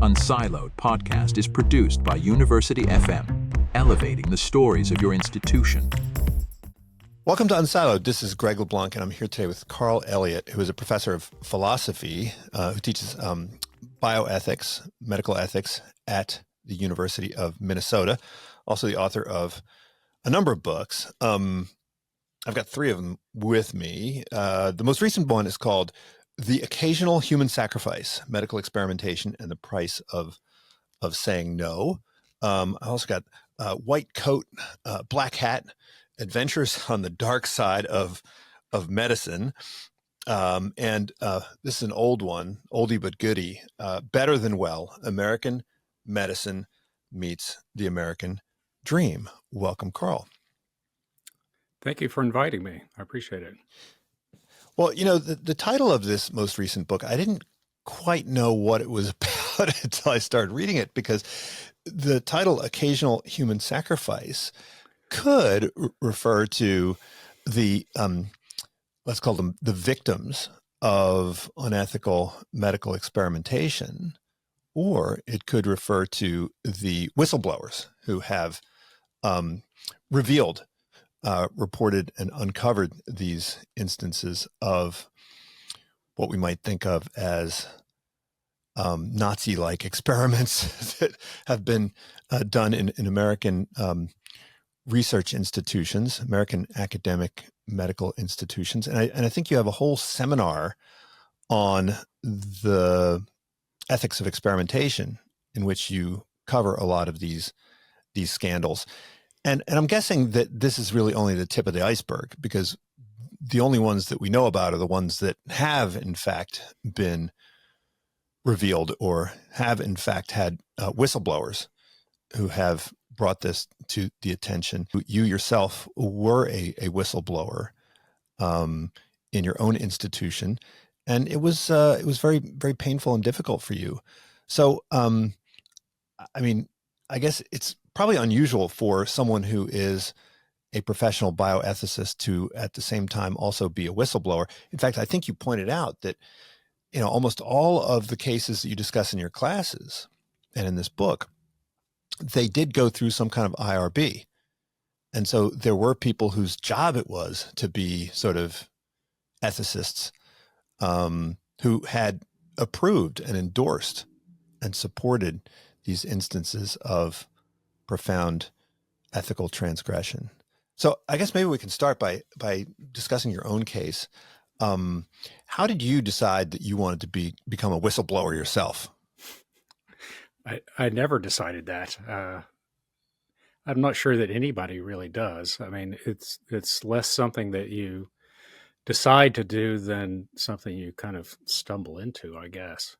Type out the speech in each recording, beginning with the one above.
unSILOed podcast is produced by University FM, elevating the stories of your institution. Welcome to unSILOed. This is Greg LeBlanc, and I'm here today with Carl Elliott, who is a professor of philosophy who teaches bioethics, medical ethics at the University of Minnesota, also the author of a number of books. I've got three of them with me. The most recent one is called The Occasional Human Sacrifice, Medical Experimentation and the Price of Saying No. I also got White Coat, Black Hat, Adventures on the Dark Side of Medicine. And this is an old one, oldie but goodie, Better Than Well, American Medicine Meets the American Dream. Welcome, Carl. Thank you for inviting me. I appreciate it. Well, you know, the title of this most recent book, I didn't quite know what it was about until I started reading it, because the title, Occasional Human Sacrifice, could refer to the, let's call them the victims of unethical medical experimentation, or it could refer to the whistleblowers who have reported and uncovered these instances of what we might think of as Nazi-like experiments that have been done in American research institutions, American academic medical institutions. And I think you have a whole seminar on the ethics of experimentation in which you cover a lot of these scandals. And I'm guessing that this is really only the tip of the iceberg, because the only ones that we know about are the ones that have, in fact, been revealed or have, in fact, had whistleblowers who have brought this to the attention. You yourself were a whistleblower in your own institution, and it was very, very painful and difficult for you. So, I mean, I guess it's probably unusual for someone who is a professional bioethicist to, at the same time, also be a whistleblower. In fact, I think you pointed out that, you know, almost all of the cases that you discuss in your classes and in this book, they did go through some kind of IRB. And so there were people whose job it was to be sort of ethicists who had approved and endorsed and supported these instances of profound ethical transgression. So I guess maybe we can start by discussing your own case. How did you decide that you wanted to become a whistleblower yourself? I never decided that. I'm not sure that anybody really does. I mean, it's less something that you decide to do than something you kind of stumble into, I guess.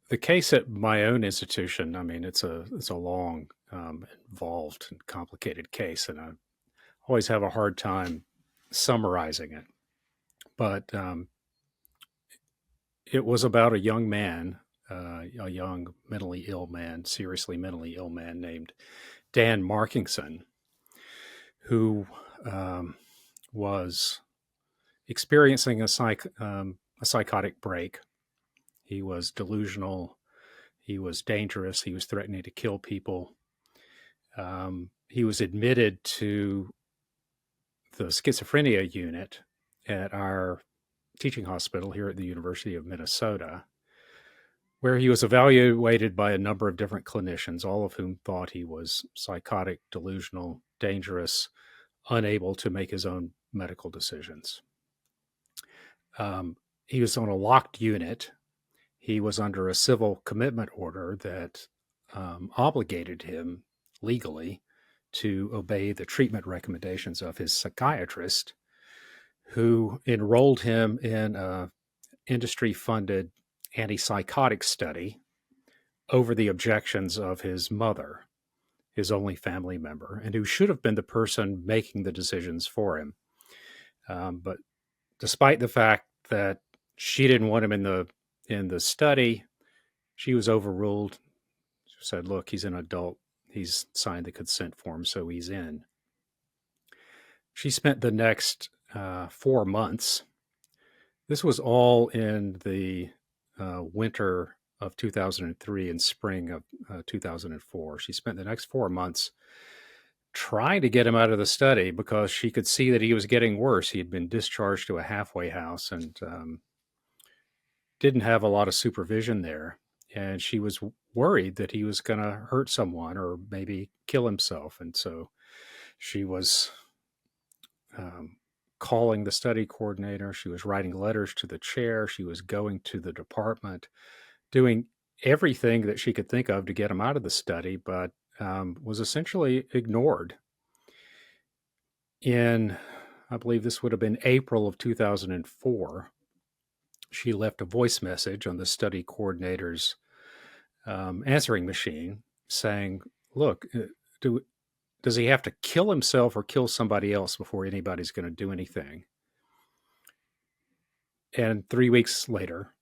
The case at my own institution, I mean, it's a long, involved and complicated case, and I always have a hard time summarizing it. But it was about a young man, a young mentally ill man, seriously mentally ill man named Dan Markingson, who was experiencing a psychotic break. He was delusional. He was dangerous. He was threatening to kill people. He was admitted to the schizophrenia unit at our teaching hospital here at the University of Minnesota, where he was evaluated by a number of different clinicians, all of whom thought he was psychotic, delusional, dangerous, unable to make his own medical decisions. He was on a locked unit. He was under a civil commitment order that obligated him legally to obey the treatment recommendations of his psychiatrist, who enrolled him in an industry-funded antipsychotic study over the objections of his mother, his only family member, and who should have been the person making the decisions for him. But despite the fact that she didn't want him in the study, she was overruled. She said, look, he's an adult. He's signed the consent form, so he's in. She spent the next 4 months. This was all in the winter of 2003 and spring of 2004. She spent the next 4 months trying to get him out of the study because she could see that he was getting worse. He had been discharged to a halfway house and didn't have a lot of supervision there. And she was worried that he was going to hurt someone or maybe kill himself. And so she was calling the study coordinator. She was writing letters to the chair. She was going to the department, doing everything that she could think of to get him out of the study, but was essentially ignored. In, I believe this would have been April of 2004, she left a voice message on the study coordinator's answering machine saying, look, does he have to kill himself or kill somebody else before anybody's going to do anything? And 3 weeks later,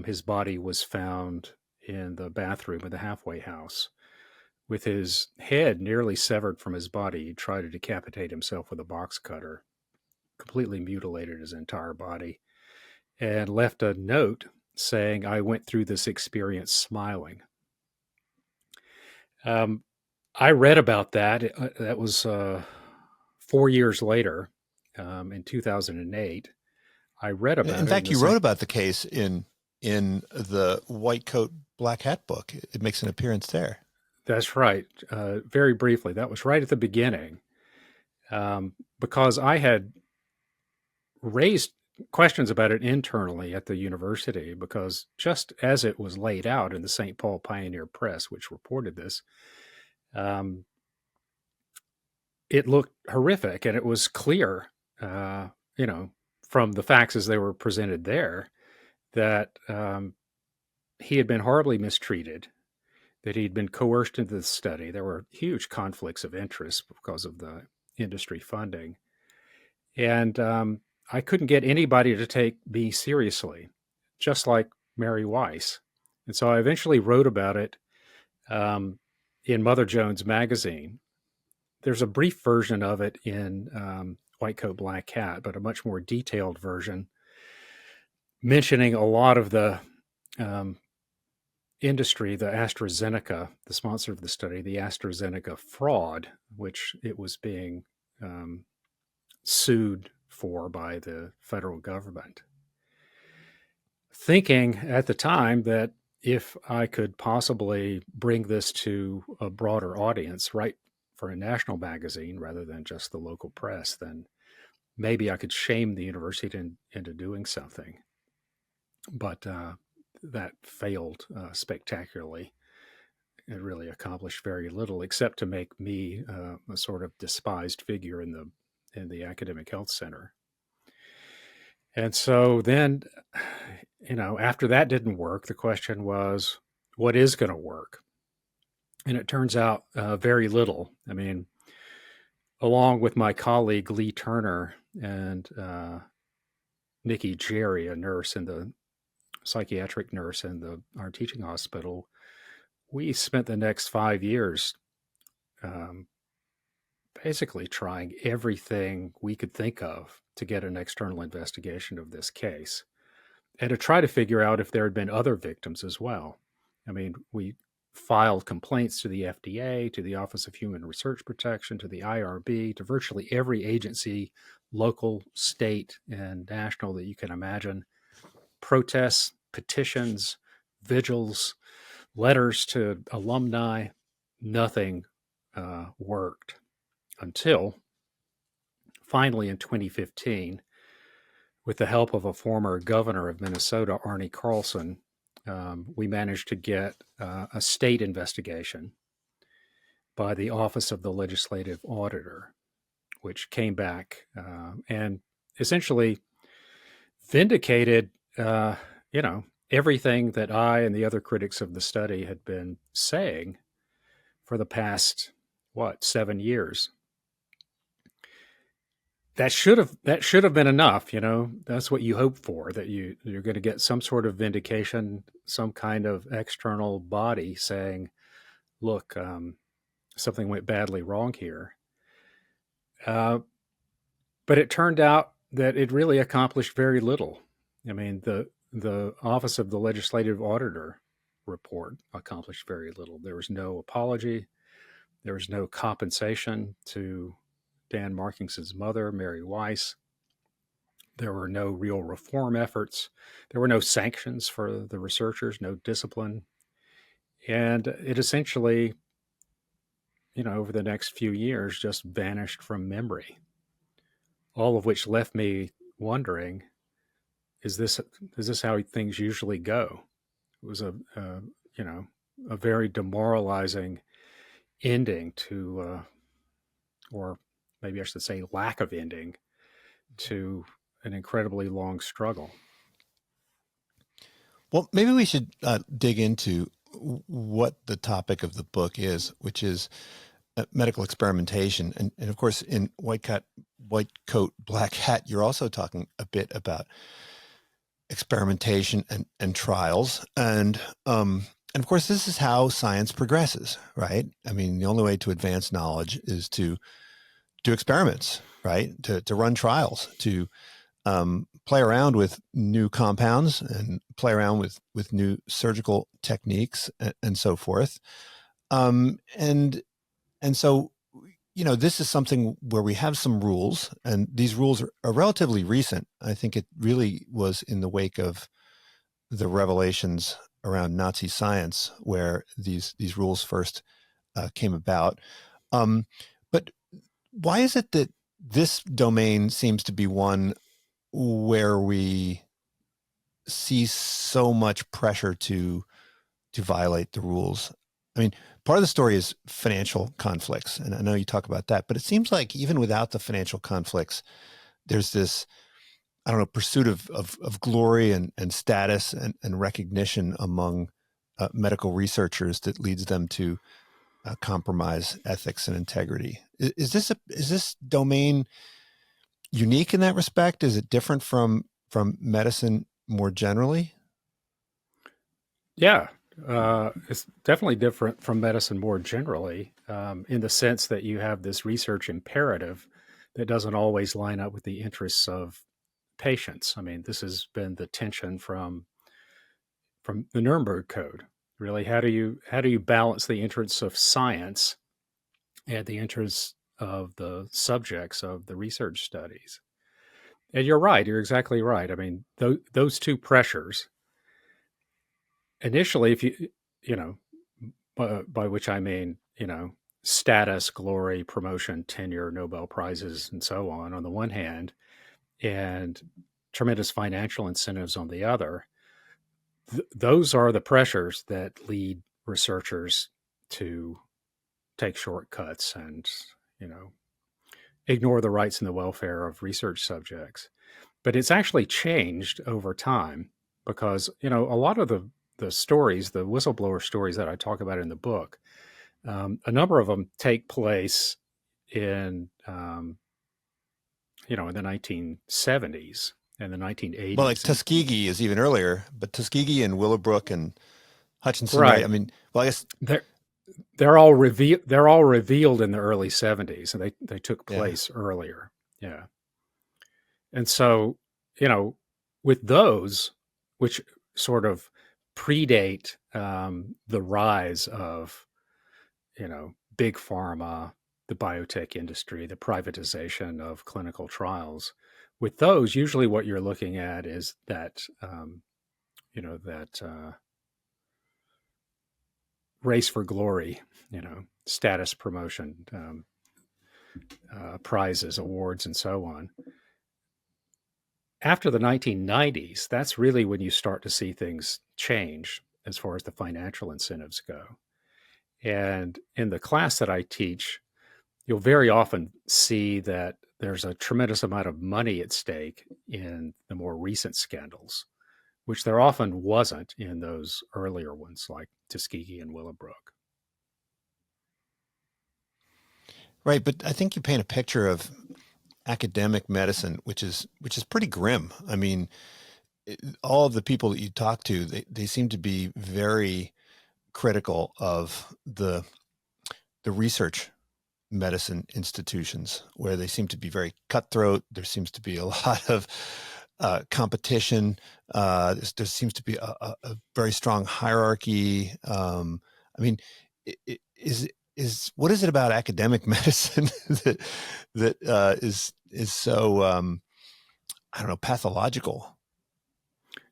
his body was found in the bathroom of the halfway house with his head nearly severed from his body. He tried to decapitate himself with a box cutter, completely mutilated his entire body, and left a note saying, I went through this experience smiling. I read about that. That was 4 years later, in 2008. I read about it. In fact, you wrote about the case in the White Coat Black Hat book. It makes an appearance there. That's right. Very briefly. That was right at the beginning. Because I had raised questions about it internally at the university, because just as it was laid out in the St. Paul Pioneer Press, which reported this, it looked horrific, and it was clear, from the facts as they were presented there, that he had been horribly mistreated, that he'd been coerced into the study. There were huge conflicts of interest because of the industry funding. And I couldn't get anybody to take me seriously, just like Mary Weiss. And so I eventually wrote about it in Mother Jones magazine. There's a brief version of it in White Coat Black Hat, but a much more detailed version mentioning a lot of the industry, the AstraZeneca, the sponsor of the study, the AstraZeneca fraud, which it was being sued for by the federal government. Thinking at the time that if I could possibly bring this to a broader audience, write for a national magazine rather than just the local press, then maybe I could shame the university into doing something. But that failed spectacularly. It really accomplished very little, except to make me a sort of despised figure in the academic health center. And so then, after that didn't work, the question was, what is going to work? And it turns out very little. I mean, along with my colleague Lee Turner and Nikki Jerry, a nurse in the psychiatric nurse in our teaching hospital, we spent the next 5 years basically trying everything we could think of to get an external investigation of this case and to try to figure out if there had been other victims as well. I mean, we filed complaints to the FDA, to the Office of Human Research Protection, to the IRB, to virtually every agency, local, state, and national that you can imagine. Protests, petitions, vigils, letters to alumni, nothing worked until finally in 2015, with the help of a former governor of Minnesota, Arne Carlson, we managed to get a state investigation by the Office of the Legislative Auditor, which came back and essentially vindicated, everything that I and the other critics of the study had been saying for the past, 7 years. That should have been enough, That's what you hope for, that you're going to get some sort of vindication, some kind of external body saying, look, something went badly wrong here. But it turned out that it really accomplished very little. I mean, the the Office of the Legislative Auditor report accomplished very little. There was no apology. There was no compensation to Dan Markings's mother, Mary Weiss. There were no real reform efforts. There were no sanctions for the researchers, no discipline. And it essentially, over the next few years, just vanished from memory. All of which left me wondering, is this how things usually go? It was a very demoralizing ending to, or maybe I should say, lack of ending to an incredibly long struggle. Well, maybe we should dig into what the topic of the book is, which is medical experimentation. And of course, in White Coat, Black Hat, you're also talking a bit about experimentation and trials. And of course, this is how science progresses, right? I mean, the only way to advance knowledge is to do experiments, right? To run trials, to play around with new compounds and play around with new surgical techniques and so forth. And so, this is something where we have some rules, and these rules are relatively recent. I think it really was in the wake of the revelations around Nazi science where these rules first came about. But why is it that this domain seems to be one where we see so much pressure to violate the rules? I mean, part of the story is financial conflicts, and I know you talk about that, but it seems like even without the financial conflicts, there's this, I don't know, pursuit of glory and status and recognition among medical researchers that leads them to compromise ethics and integrity. Is this domain unique in that respect? Is it different from medicine more generally? Yeah, it's definitely different from medicine more generally, in the sense that you have this research imperative that doesn't always line up with the interests of patients. I mean, this has been the tension from the Nuremberg Code. Really, how do you balance the interests of science and the interests of the subjects of the research studies? And you're right. You're exactly right. I mean, those two pressures. Initially, if by which I mean, status, glory, promotion, tenure, Nobel Prizes, and so on the one hand, and tremendous financial incentives on the other, those are the pressures that lead researchers to take shortcuts and, ignore the rights and the welfare of research subjects. But it's actually changed over time because, a lot of the stories, the whistleblower stories that I talk about in the book, a number of them take place in in the 1970s and the 1980s. Well, like Tuskegee is even earlier, but Tuskegee and Willowbrook and Hutchinson, right? I mean, well, I guess they're all revealed in the early 70s, and they took place earlier. Yeah, and so with those, which sort of predate the rise of big pharma, the biotech industry, the privatization of clinical trials. With those, usually what you're looking at is that race for glory, status promotion, prizes, awards, and so on. After the 1990s, that's really when you start to see things change as far as the financial incentives go. And in the class that I teach, you'll very often see that there's a tremendous amount of money at stake in the more recent scandals, which there often wasn't in those earlier ones like Tuskegee and Willowbrook. Right, but I think you paint a picture of academic medicine, which is pretty grim. I mean, all of the people that you talk to, they seem to be very critical of the research medicine institutions, where they seem to be very cutthroat. There seems to be a lot of competition. There seems to be a very strong hierarchy. I mean, is what is it about academic medicine that is so I don't know, pathological?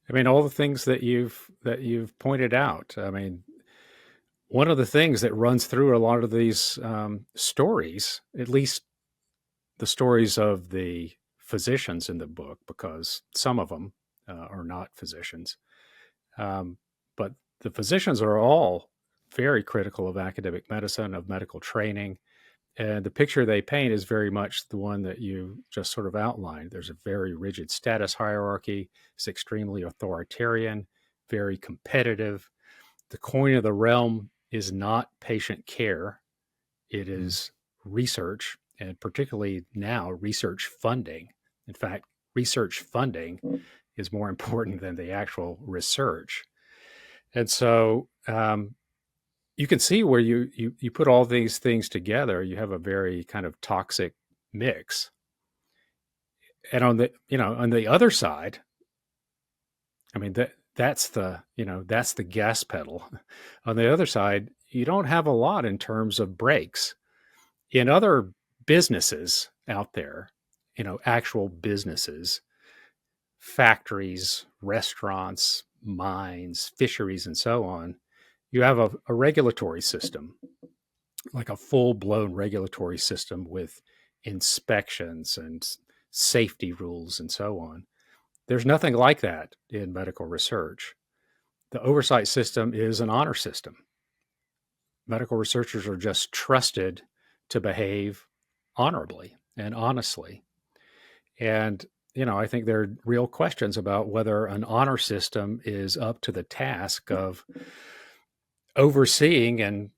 I mean, all the things that you've pointed out. I mean, one of the things that runs through a lot of these stories, at least the stories of the physicians in the book, because some of them are not physicians, but the physicians are all very critical of academic medicine, of medical training. And the picture they paint is very much the one that you just sort of outlined. There's a very rigid status hierarchy. It's extremely authoritarian, very competitive. The coin of the realm is not patient care. It is research, and particularly now, research funding. In fact, research funding is more important than the actual research. And so you can see where you put all these things together, you have a very kind of toxic mix. And on the other side, I mean that's the gas pedal. On the other side, you don't have a lot in terms of breaks. In other businesses out there, actual businesses, factories, restaurants, mines, fisheries, and so on, you have a regulatory system, like a full-blown regulatory system with inspections and safety rules and so on. There's nothing like that in medical research. The oversight system is an honor system. Medical researchers are just trusted to behave honorably and honestly. And, I think there are real questions about whether an honor system is up to the task of overseeing and,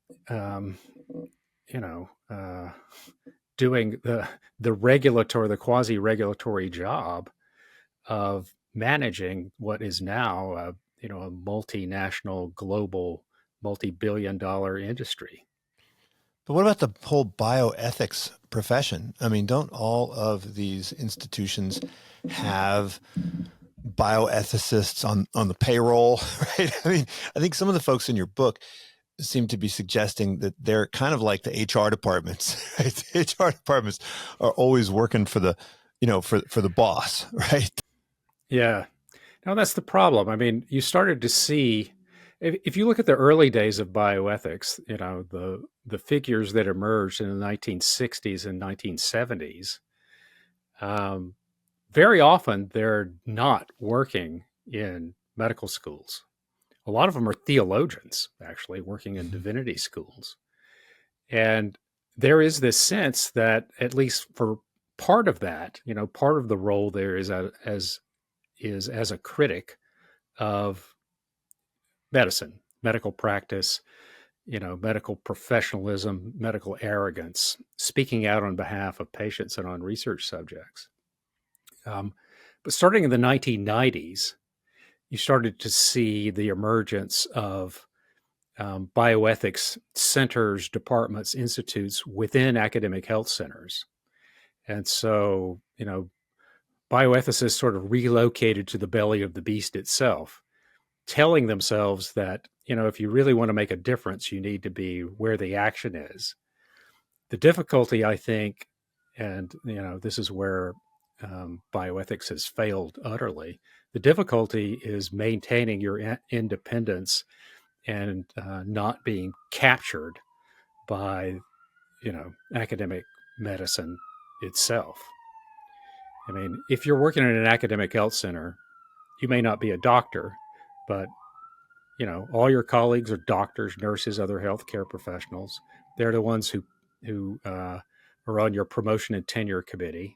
doing the quasi-regulatory job of managing what is now, a multinational, global, multi-billion-dollar industry. But what about the whole bioethics profession? I mean, don't all of these institutions have bioethicists on the payroll, right? I mean, I think some of the folks in your book seem to be suggesting that they're kind of like the HR departments, right? The HR departments are always working for the, for the boss, right? Yeah. No, that's the problem. I mean, you started to see, if you look at the early days of bioethics, the figures that emerged in the 1960s and 1970s, very often they're not working in medical schools. A lot of them are theologians, actually, working in divinity schools. And there is this sense that, at least for part of that, part of the role there is as a critic of medicine, medical practice, medical professionalism, medical arrogance, speaking out on behalf of patients and on research subjects. But starting in the 1990s, you started to see the emergence of bioethics centers, departments, institutes within academic health centers. And so, bioethicists sort of relocated to the belly of the beast itself, telling themselves that, if you really want to make a difference, you need to be where the action is. The difficulty, I think, and, this is where bioethics has failed utterly. The difficulty is maintaining your independence and not being captured by, academic medicine itself. I mean, if you're working in an academic health center, you may not be a doctor, but, all your colleagues are doctors, nurses, other healthcare professionals. They're the ones who are on your promotion and tenure committee.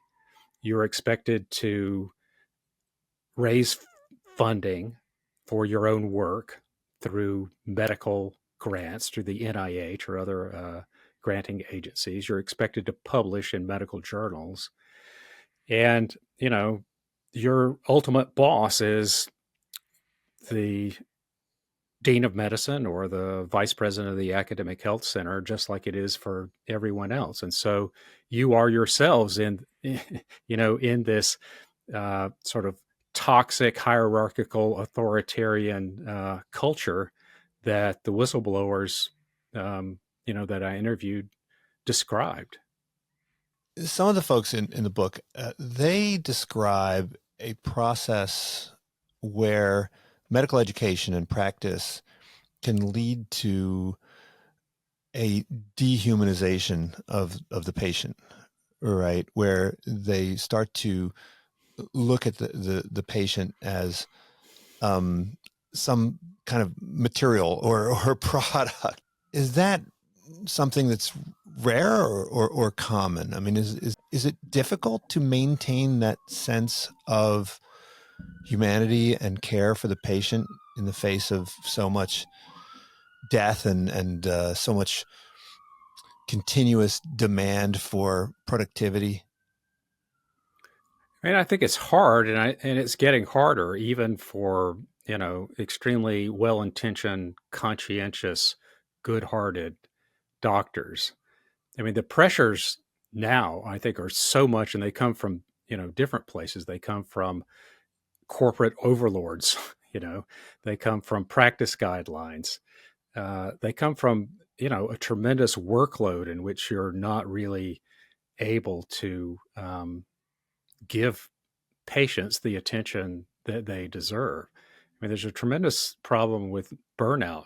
You're expected to raise funding for your own work through medical grants, through the NIH or other granting agencies. You're expected to publish in medical journals. And, your ultimate boss is the dean of medicine or the vice president of the academic health center, just like it is for everyone else. And so you are yourselves in this sort of toxic, hierarchical, authoritarian culture that the whistleblowers, that I interviewed described. Some of the folks in the book, they describe a process where medical education and practice can lead to a dehumanization of the patient, right? Where they start to look at the patient as some kind of material or product. Is that something that's rare or common? I mean, is it difficult to maintain that sense of humanity and care for the patient in the face of so much death and so much continuous demand for productivity? I mean, I think it's hard, and it's getting harder, even for extremely well-intentioned, conscientious, good-hearted doctors. I mean, the pressures now, I think, are so much, and they come from different places. They come from corporate overlords. They come from practice guidelines. They come from a tremendous workload in which you're not really able to give patients the attention that they deserve. I mean, there's a tremendous problem with burnout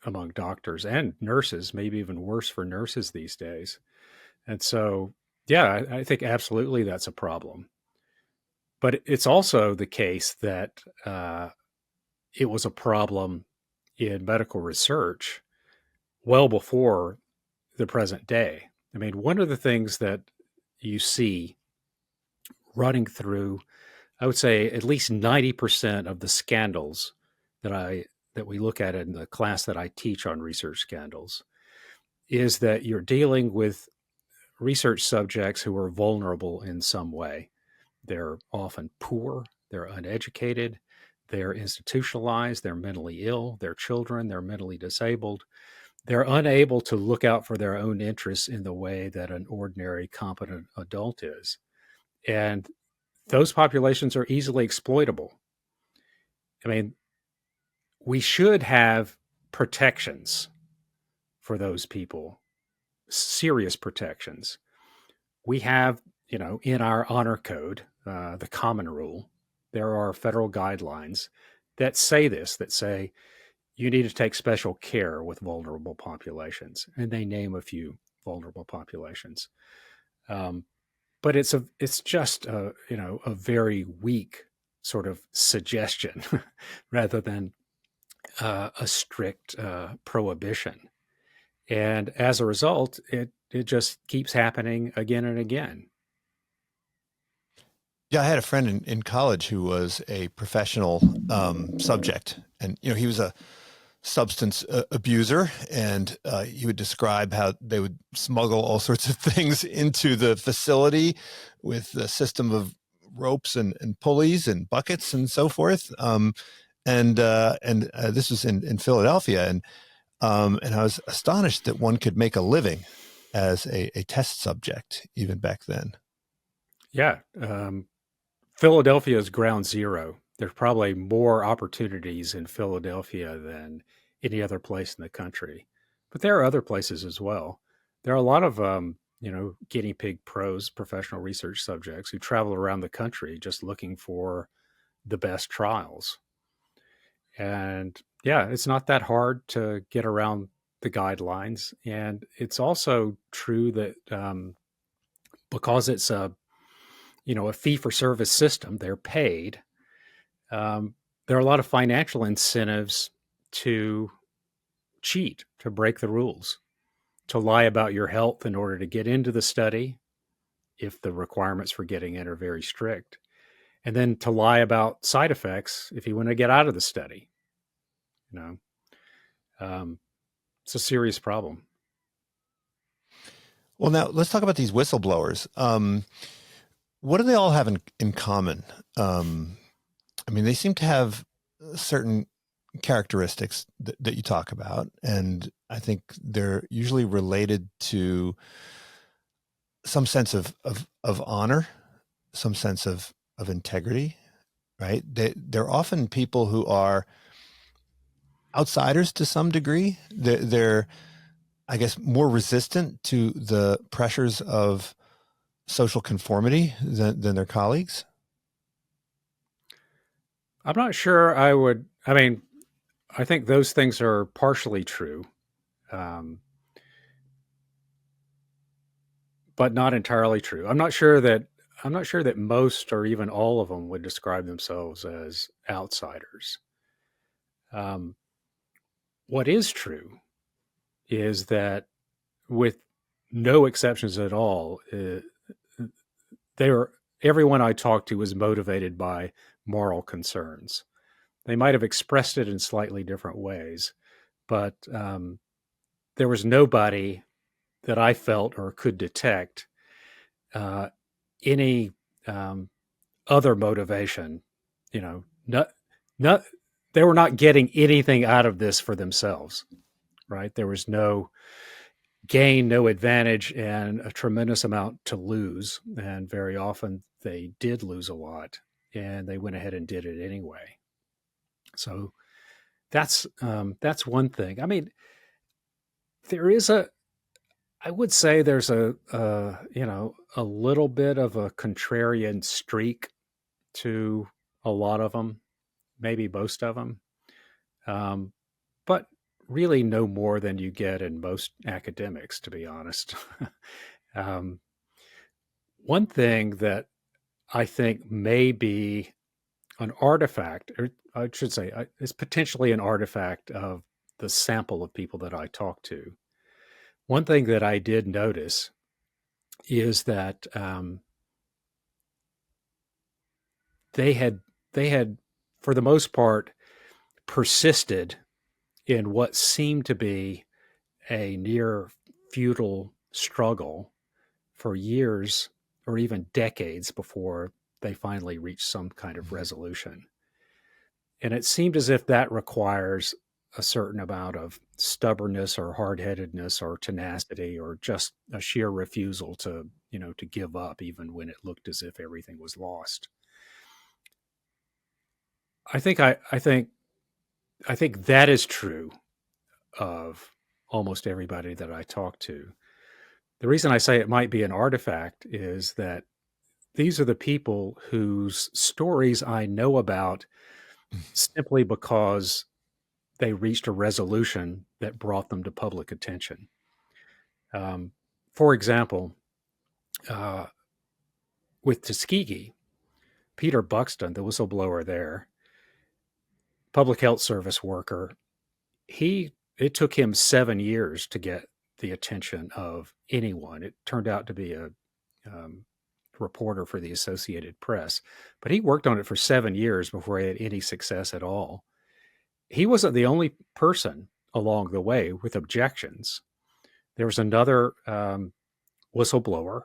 among doctors and nurses, maybe even worse for nurses these days. And so, yeah, I think absolutely that's a problem. But it's also the case that it was a problem in medical research well before the present day. I mean, one of the things that you see running through, I would say, at least 90% of the scandals that we look at in the class that I teach on research scandals is that you're dealing with research subjects who are vulnerable in some way. They're often poor, they're uneducated, they're institutionalized, they're mentally ill, they're children, they're mentally disabled. They're unable to look out for their own interests in the way that an ordinary, competent adult is. And those populations are easily exploitable. I mean, we should have protections for those people, serious protections. We have, in our honor code, the common rule, there are federal guidelines that say this, that say you need to take special care with vulnerable populations. And they name a few vulnerable populations. But it's just a very weak sort of suggestion rather than a strict prohibition. And as a result, it just keeps happening again and again. Yeah, I had a friend in college who was a professional subject, and he was a substance abuser, and he would describe how they would smuggle all sorts of things into the facility with a system of ropes and pulleys and buckets and so forth. And this was in Philadelphia, and I was astonished that one could make a living as a test subject even back then. Yeah. Philadelphia is ground zero. There's probably more opportunities in Philadelphia than any other place in the country. But there are other places as well. There are a lot of, guinea pig pros, professional research subjects who travel around the country just looking for the best trials. And yeah, it's not that hard to get around the guidelines. And it's also true that because it's a fee for service system, they're paid. There are a lot of financial incentives to cheat, to break the rules, to lie about your health in order to get into the study if the requirements for getting in are very strict, and then to lie about side effects if you want to get out of the study. It's a serious problem. Well, now let's talk about these whistleblowers. What do they all have in common? I mean, they seem to have certain characteristics that you talk about, and I think they're usually related to some sense of honor, some sense of integrity, right? They're often people who are outsiders to some degree. They're, I guess, more resistant to the pressures of social conformity than their colleagues. I'm not sure I mean, I think those things are partially true, um, but not entirely true. I'm not sure that most or even all of them would describe themselves as outsiders. Um, what is true is that, with no exceptions at all, they were everyone I talked to was motivated by moral concerns. They might have expressed it in slightly different ways, but there was nobody that I felt or could detect uh, any other motivation. You know, not they were not getting anything out of this for themselves, right? There was no gain, no advantage, and a tremendous amount to lose. And very often they did lose a lot, and they went ahead and did it anyway. So that's one thing. I mean, there is a I would say there's a little bit of a contrarian streak to a lot of them, maybe most of them, but really no more than you get in most academics, to be honest. um, One thing that I think may be an artifact, or I should say, is potentially an artifact of the sample of people that I talked to. One thing that I did notice is that they had they had, for the most part, persisted in what seemed to be a near futile struggle for years or even decades before they finally reached some kind of resolution. And it seemed as if that requires a certain amount of stubbornness or hard-headedness or tenacity or just a sheer refusal to, to give up even when it looked as if everything was lost. I think that is true of almost everybody that I talk to. The reason I say it might be an artifact is that these are the people whose stories I know about simply because they reached a resolution that brought them to public attention. For example, uh, with Tuskegee, Peter Buxton, the whistleblower there, public health service worker, it took him 7 years to get the attention of anyone. It turned out to be a reporter for the Associated Press, but he worked on it for 7 years before he had any success at all. He wasn't the only person along the way with objections. There was another whistleblower,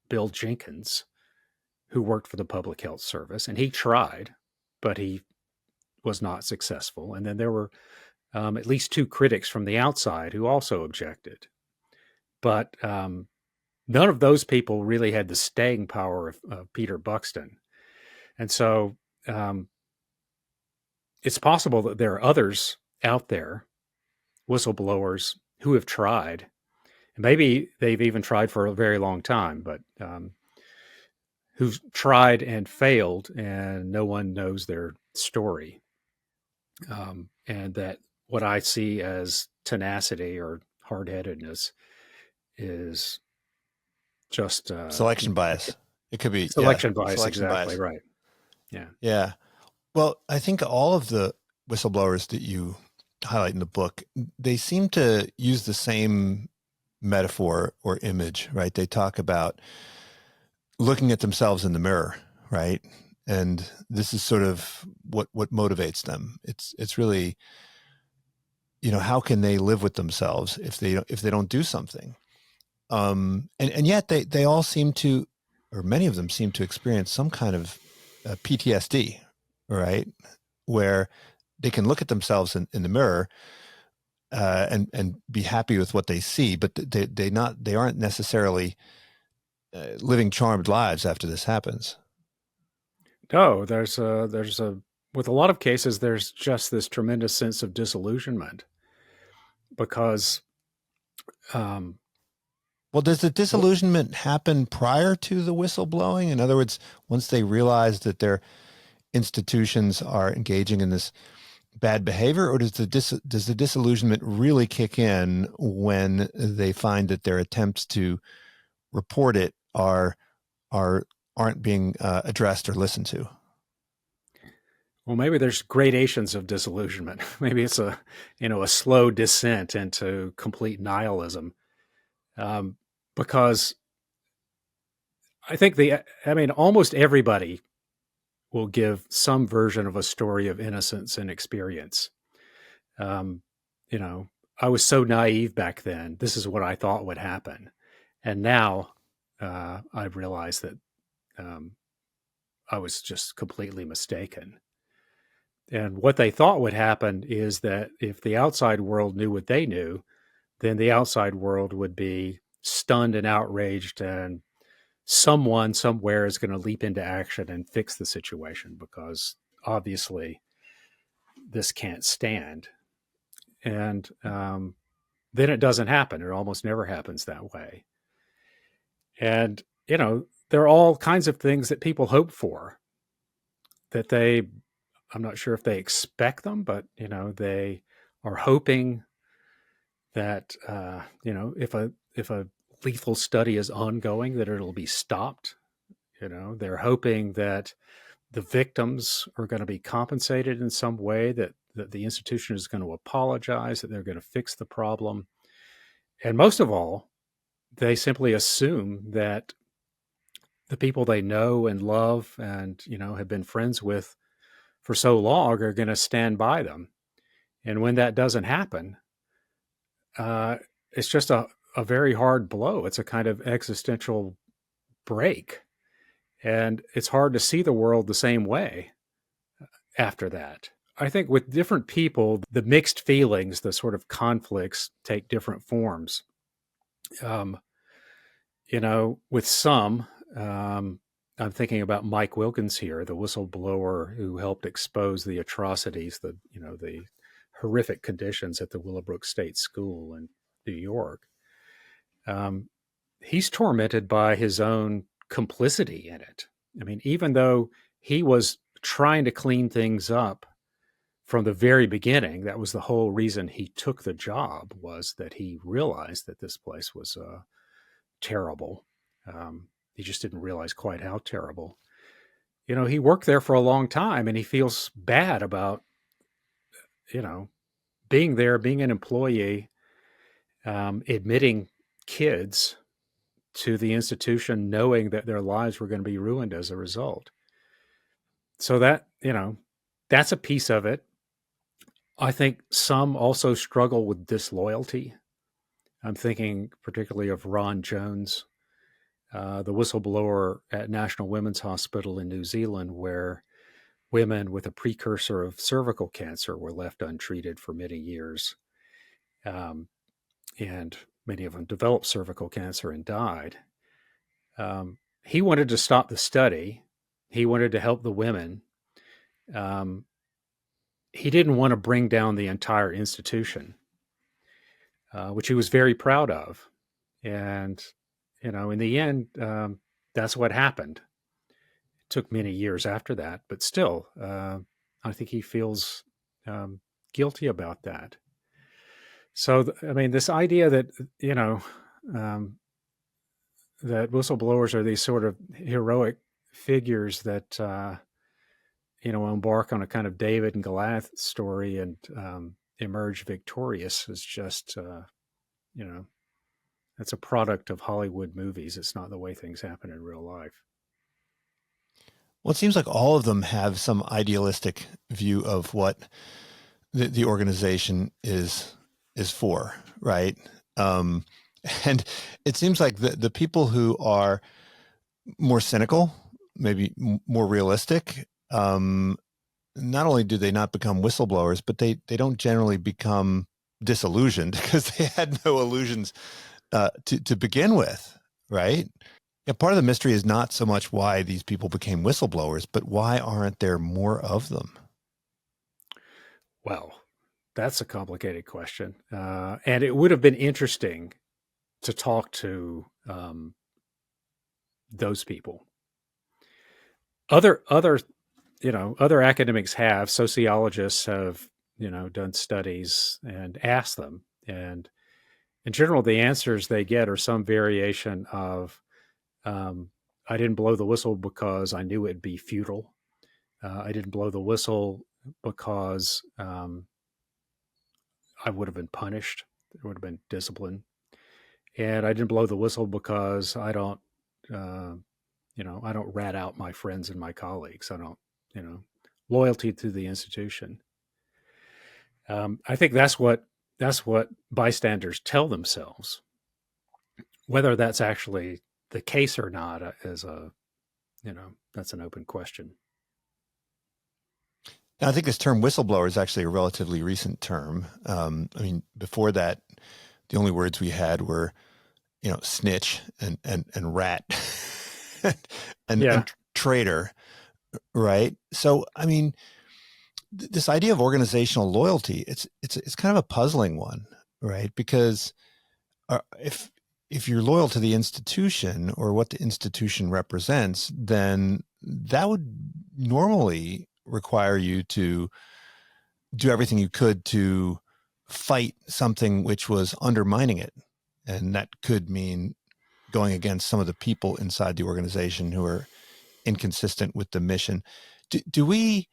Bill Jenkins, who worked for the Public Health Service, and he tried, but he was not successful. And then there were at least two critics from the outside who also objected. But none of those people really had the staying power of Peter Buxton. And so it's possible that there are others out there, whistleblowers, who have tried. Maybe they've even tried for a very long time, but who've tried and failed, and no one knows their story. And that what I see as tenacity or hard-headedness is just Selection bias. It could be selection bias. Selection Exactly bias. right. Yeah. Yeah. Well, I think all of the whistleblowers that you highlight in the book, they seem to use the same metaphor or image, right? They talk about looking at themselves in the mirror, right? And this is sort of what motivates them. It's really, how can they live with themselves if they don't do something? And yet they all seem to, or many of them seem to experience some kind of PTSD, right? Where they can look at themselves in the mirror and be happy with what they see, but they aren't necessarily living charmed lives after this happens. No, with a lot of cases, there's just this tremendous sense of disillusionment because, um, Well, does the disillusionment happen prior to the whistleblowing? In other words, once they realize that their institutions are engaging in this bad behavior, or does the disillusionment really kick in when they find that their attempts to report it aren't being addressed or listened to? well, maybe there's gradations of disillusionment. Maybe it's a slow descent into complete nihilism, um, because almost everybody will give some version of a story of innocence and experience. Um, I was so naive back then. This is what I thought would happen. And now I've realized that um, I was just completely mistaken. And what they thought would happen is that if the outside world knew what they knew, then the outside world would be stunned and outraged, and someone somewhere is going to leap into action and fix the situation because obviously this can't stand. And then it doesn't happen. It almost never happens that way. And, there are all kinds of things that people hope for that I'm not sure if they expect them, but, they are hoping that, if a lethal study is ongoing, that it'll be stopped. They're hoping that the victims are going to be compensated in some way, that the institution is going to apologize, that they're going to fix the problem. And most of all, they simply assume that the people they know and love and, have been friends with for so long are going to stand by them. And when that doesn't happen, it's just a very hard blow. It's a kind of existential break. And it's hard to see the world the same way after that. I think with different people, the mixed feelings, the sort of conflicts take different forms. With some, I'm thinking about Mike Wilkins here, the whistleblower who helped expose the atrocities, the horrific conditions at the Willowbrook State School in New York. He's tormented by his own complicity in it. I mean, even though he was trying to clean things up from the very beginning, that was the whole reason he took the job, was that he realized that this place was terrible. He just didn't realize quite how terrible. He worked there for a long time, and he feels bad about, being there, being an employee, admitting kids to the institution, knowing that their lives were going to be ruined as a result. So that, that's a piece of it. I think some also struggle with disloyalty. I'm thinking particularly of Ron Jones, the whistleblower at National Women's Hospital in New Zealand, where women with a precursor of cervical cancer were left untreated for many years. And many of them developed cervical cancer and died. He wanted to stop the study. He wanted to help the women. He didn't want to bring down the entire institution, which he was very proud of. And, in the end, that's what happened. It took many years after that, but still, I think he feels guilty about that. So, this idea that, that whistleblowers are these sort of heroic figures that, embark on a kind of David and Goliath story and emerge victorious is just, that's a product of Hollywood movies. It's not the way things happen in real life. Well, it seems like all of them have some idealistic view of what the organization is for, right? And it seems like the people who are more cynical, maybe more realistic, not only do they not become whistleblowers, but they don't generally become disillusioned because they had no illusions to begin with, right? Yeah, part of the mystery is not so much why these people became whistleblowers, but why aren't there more of them? Well, that's a complicated question. And it would have been interesting to talk to those people. Other other academics have, sociologists have, done studies and asked them. And in general, the answers they get are some variation of, I didn't blow the whistle because I knew it'd be futile. I didn't blow the whistle because I would have been punished. There would have been discipline. And I didn't blow the whistle because uh, I don't rat out my friends and my colleagues. I don't, loyalty to the institution. I think that's what bystanders tell themselves. Whether that's actually the case or not is that's an open question. Now, I think this term whistleblower is actually a relatively recent term. I mean, before that, the only words we had were, snitch and rat and traitor, right? So, I mean, this idea of organizational loyalty, it's kind of a puzzling one, right? Because if you're loyal to the institution or what the institution represents, then that would normally require you to do everything you could to fight something which was undermining it. And that could mean going against some of the people inside the organization who are inconsistent with the mission. Do we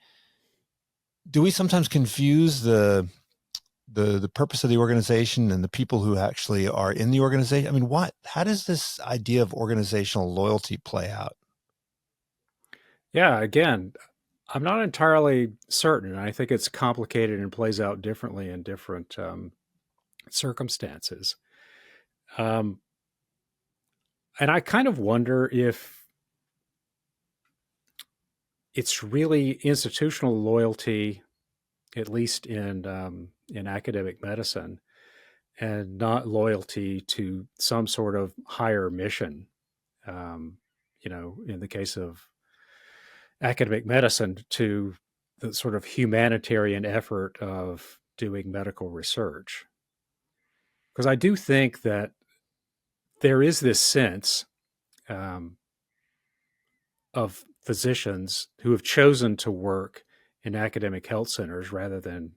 sometimes confuse the purpose of the organization and the people who actually are in the organization? I mean, how does this idea of organizational loyalty play out? Yeah, again, I'm not entirely certain. I think it's complicated and plays out differently in different circumstances. Um, and I kind of wonder if it's really institutional loyalty, at least in academic medicine, and not loyalty to some sort of higher mission. In the case of academic medicine, to the sort of humanitarian effort of doing medical research. Because I do think that there is this sense um, of physicians who have chosen to work in academic health centers rather than,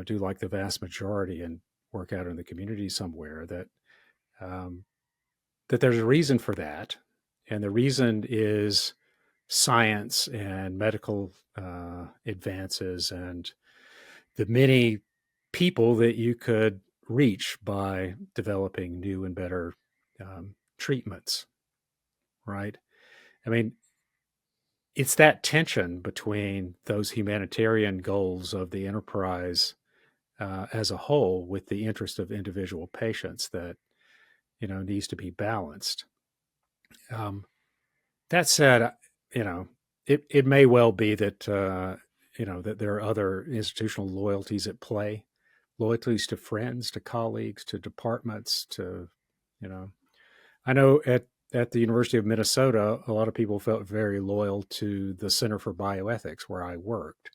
do like the vast majority and work out in the community somewhere, um, that there's a reason for that. And the reason is science and medical advances and the many people that you could reach by developing new and better treatments, right? I mean, it's that tension between those humanitarian goals of the enterprise as a whole with the interest of individual patients that needs to be balanced. Um, that said, it may well be that that there are other institutional loyalties at play, loyalties to friends, to colleagues, to departments, to you know. I know at the University of Minnesota, a lot of people felt very loyal to the Center for Bioethics where I worked,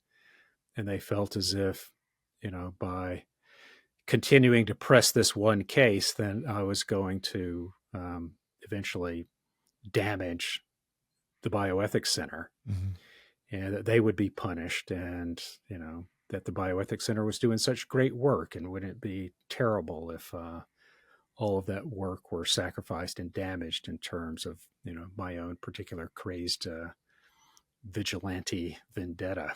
and they felt as if by continuing to press this one case, then I was going to eventually damage the Bioethics Center, Mm-hmm. and that they would be punished, and that the Bioethics Center was doing such great work, and wouldn't it be terrible if all of that work were sacrificed and damaged in terms of my own particular crazed vigilante vendetta.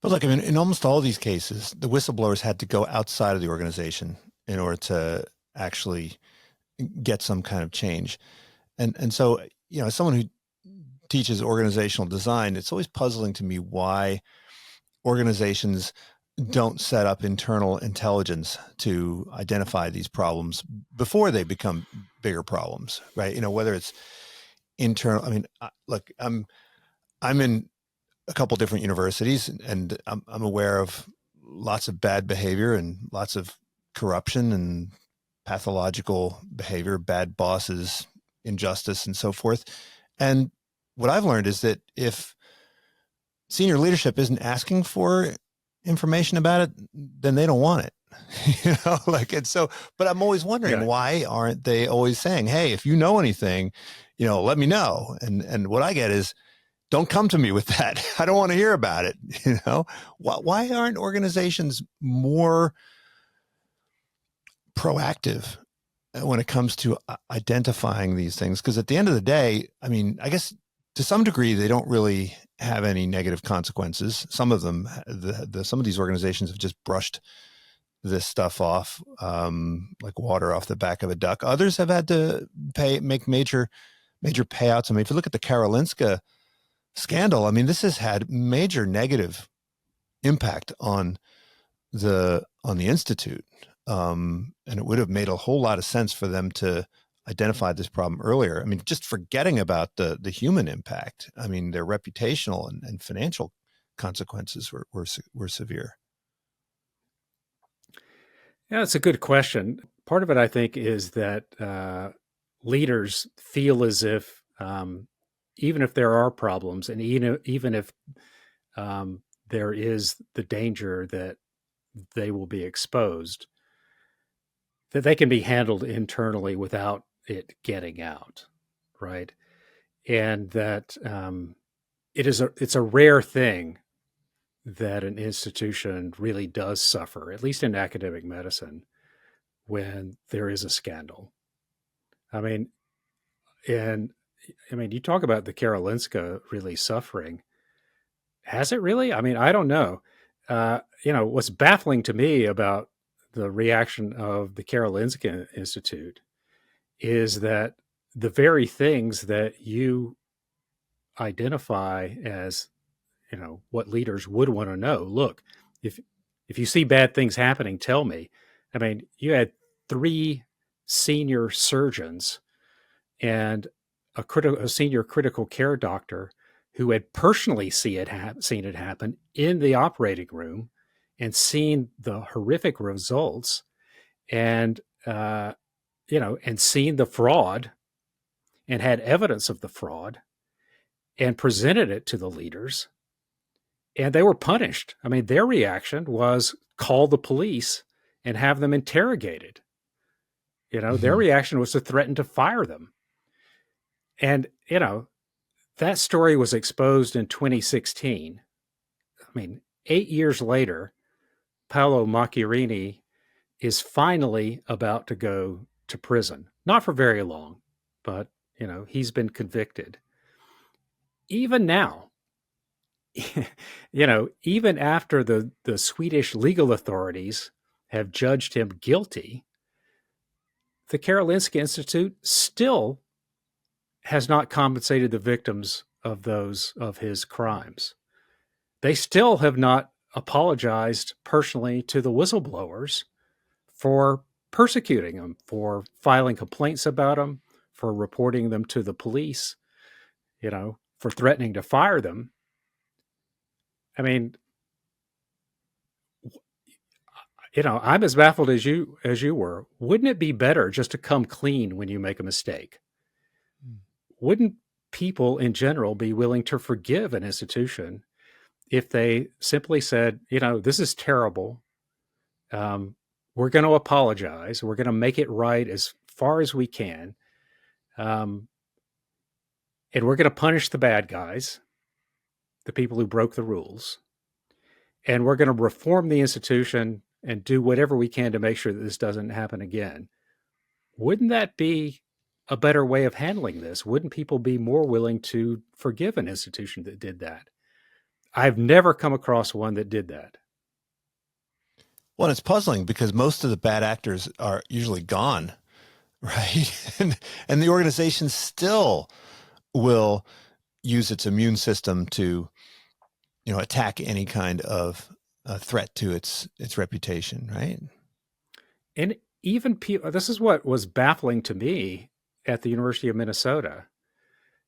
But look, I mean, in almost all these cases, the whistleblowers had to go outside of the organization in order to actually get some kind of change. And so, as someone who teaches organizational design, it's always puzzling to me why organizations don't set up internal intelligence to identify these problems before they become bigger problems, right? Whether it's internal. I mean, look, I'm in a couple different universities, and I'm aware of lots of bad behavior and lots of corruption and pathological behavior, bad bosses, injustice, and so forth. And what I've learned is that if senior leadership isn't asking for information about it, then they don't want it. And so, but I'm always wondering, why aren't they always saying, hey, if you know anything, let me know. And what I get is, don't come to me with that. I don't want to hear about it. Why aren't organizations more proactive when it comes to identifying these things? Because at the end of the day, I guess to some degree, they don't really have any negative consequences. Some of them, some of these organizations have just brushed this stuff off like water off the back of a duck. Others have had to make major payouts. If you look at the Karolinska scandal, this has had major negative impact on the Institute. And it would have made a whole lot of sense for them to identify this problem earlier. Just forgetting about the human impact. Their reputational and financial consequences were severe. Yeah, it's a good question. Part of it, I think, is that leaders feel as if even if there are problems, and even if there is the danger that they will be exposed, that they can be handled internally without it getting out, right? And that it's a rare thing that an institution really does suffer, at least in academic medicine, when there is a scandal. You talk about the Karolinska really suffering. Has it really? I don't know. What's baffling to me about the reaction of the Karolinska Institute is that the very things that you identify as, what leaders would want to know. Look, if you see bad things happening, tell me. You had 3 senior surgeons and a senior critical care doctor who had personally seen it happen in the operating room and seen the horrific results and seen the fraud and had evidence of the fraud and presented it to the leaders, and they were punished. Their reaction was call the police and have them interrogated. Their reaction was to threaten to fire them. And, that story was exposed in 2016. 8 years later, Paolo Macchiarini is finally about to go to prison. Not for very long, but, he's been convicted. Even now, even after the Swedish legal authorities have judged him guilty, the Karolinska Institute still has not compensated the victims of his crimes. They still have not apologized personally to the whistleblowers for persecuting them, for filing complaints about them, for reporting them to the police, for threatening to fire them. I'm as baffled as you were. Wouldn't it be better just to come clean when you make a mistake? Wouldn't people in general be willing to forgive an institution if they simply said, this is terrible. We're going to apologize. We're going to make it right as far as we can. And we're going to punish the bad guys, the people who broke the rules. And we're going to reform the institution and do whatever we can to make sure that this doesn't happen again. Wouldn't that be a better way of handling this? Wouldn't people be more willing to forgive an institution that did that? I've never come across one that did that. Well, it's puzzling because most of the bad actors are usually gone, right? and the organization still will use its immune system to, attack any kind of threat to its reputation, right? And even people, this is what was baffling to me at the University of Minnesota.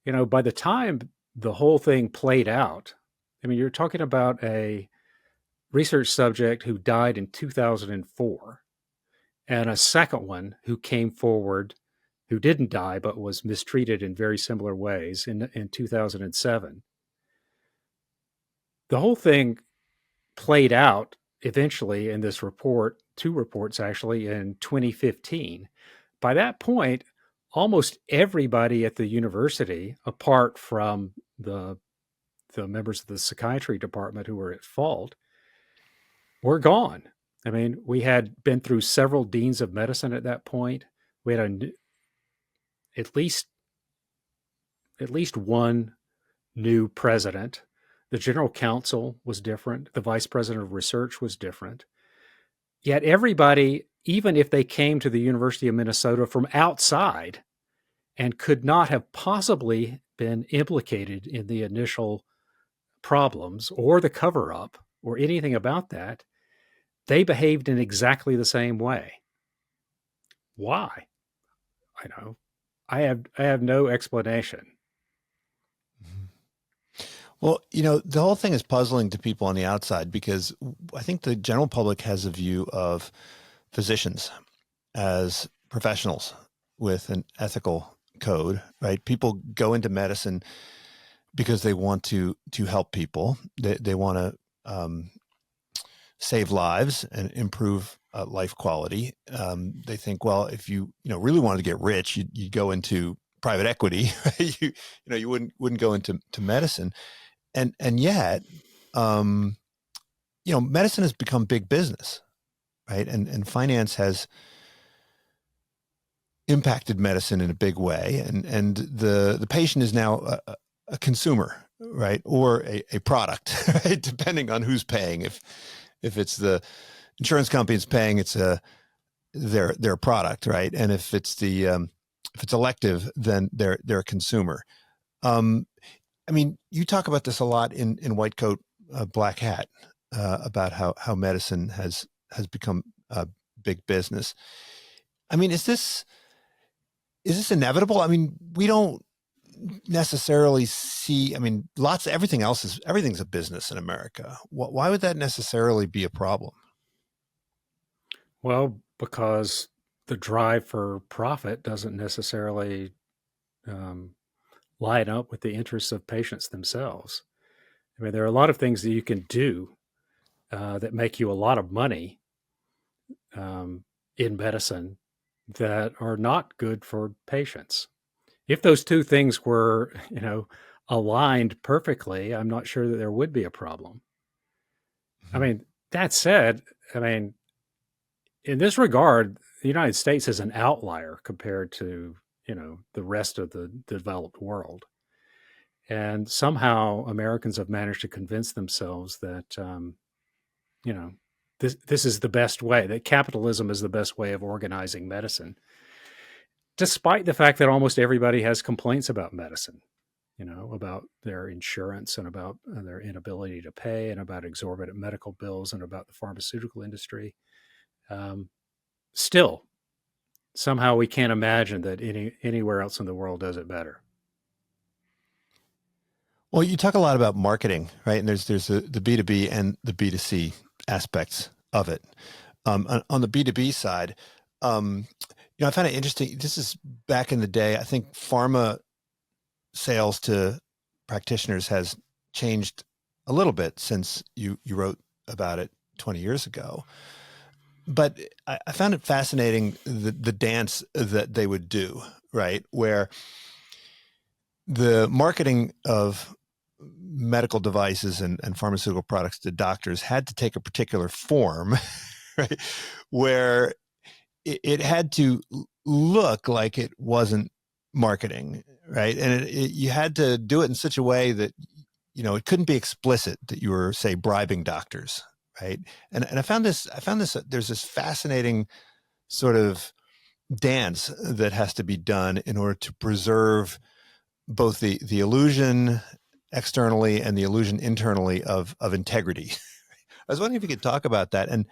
By the time the whole thing played out, you're talking about a research subject who died in 2004. and a second one who came forward who didn't die but was mistreated in very similar ways in 2007. The whole thing played out eventually in this report, two reports actually, in 2015. By that point, almost everybody at the university, apart from the members of the psychiatry department who were at fault, were gone. I mean, we had been through several deans of medicine at that point. We had at least one new president. The general counsel was different. The vice president of research was different. Yet everybody, even if they came to the University of Minnesota from outside and could not have possibly been implicated in the initial problems or the cover-up or anything about that, they behaved in exactly the same way. Why? I have no explanation. Well, the whole thing is puzzling to people on the outside because I think the general public has a view of physicians as professionals with an ethical code, right? People go into medicine because they want to help people. They want to save lives and improve life quality. They think, well, if you really wanted to get rich, you'd go into private equity. Right? You wouldn't go into medicine. And yet, medicine has become big business, right? And finance has impacted medicine in a big way. And the patient is now a consumer, right? Or a product, right? Depending on who's paying. If it's the insurance company that's paying, it's their product, right? And if it's elective, then they're a consumer. I mean, you talk about this a lot in White Coat, Black Hat, about how medicine has become a big business. I mean, is this inevitable? I mean, we don't necessarily see. I mean, everything's a business in America. Why would that necessarily be a problem? Well, because the drive for profit doesn't necessarily line up with the interests of patients themselves. I mean, there are a lot of things that you can do that make you a lot of money in medicine that are not good for patients. If those two things were, aligned perfectly, I'm not sure that there would be a problem. Mm-hmm. I mean, that said, in this regard, the United States is an outlier compared to, the rest of the developed world. And somehow Americans have managed to convince themselves that, this is the best way, that capitalism is the best way of organizing medicine, despite the fact that almost everybody has complaints about medicine, about their insurance and about their inability to pay and about exorbitant medical bills and about the pharmaceutical industry. Still, somehow we can't imagine that anywhere else in the world does it better. Well, you talk a lot about marketing, right? And there's the B2B and the B2C aspects of it. On the B2B side, I find it interesting. This is back in the day. I think pharma sales to practitioners has changed a little bit since you wrote about it 20 years ago. But I found it fascinating, the dance that they would do, right? Where the marketing of medical devices and pharmaceutical products to doctors had to take a particular form, right? Where it had to look like it wasn't marketing, right? And you had to do it in such a way that, it couldn't be explicit that you were, say, bribing doctors, right? And I found this, there's this fascinating sort of dance that has to be done in order to preserve both the illusion externally and the illusion internally of integrity. I was wondering if you could talk about that. And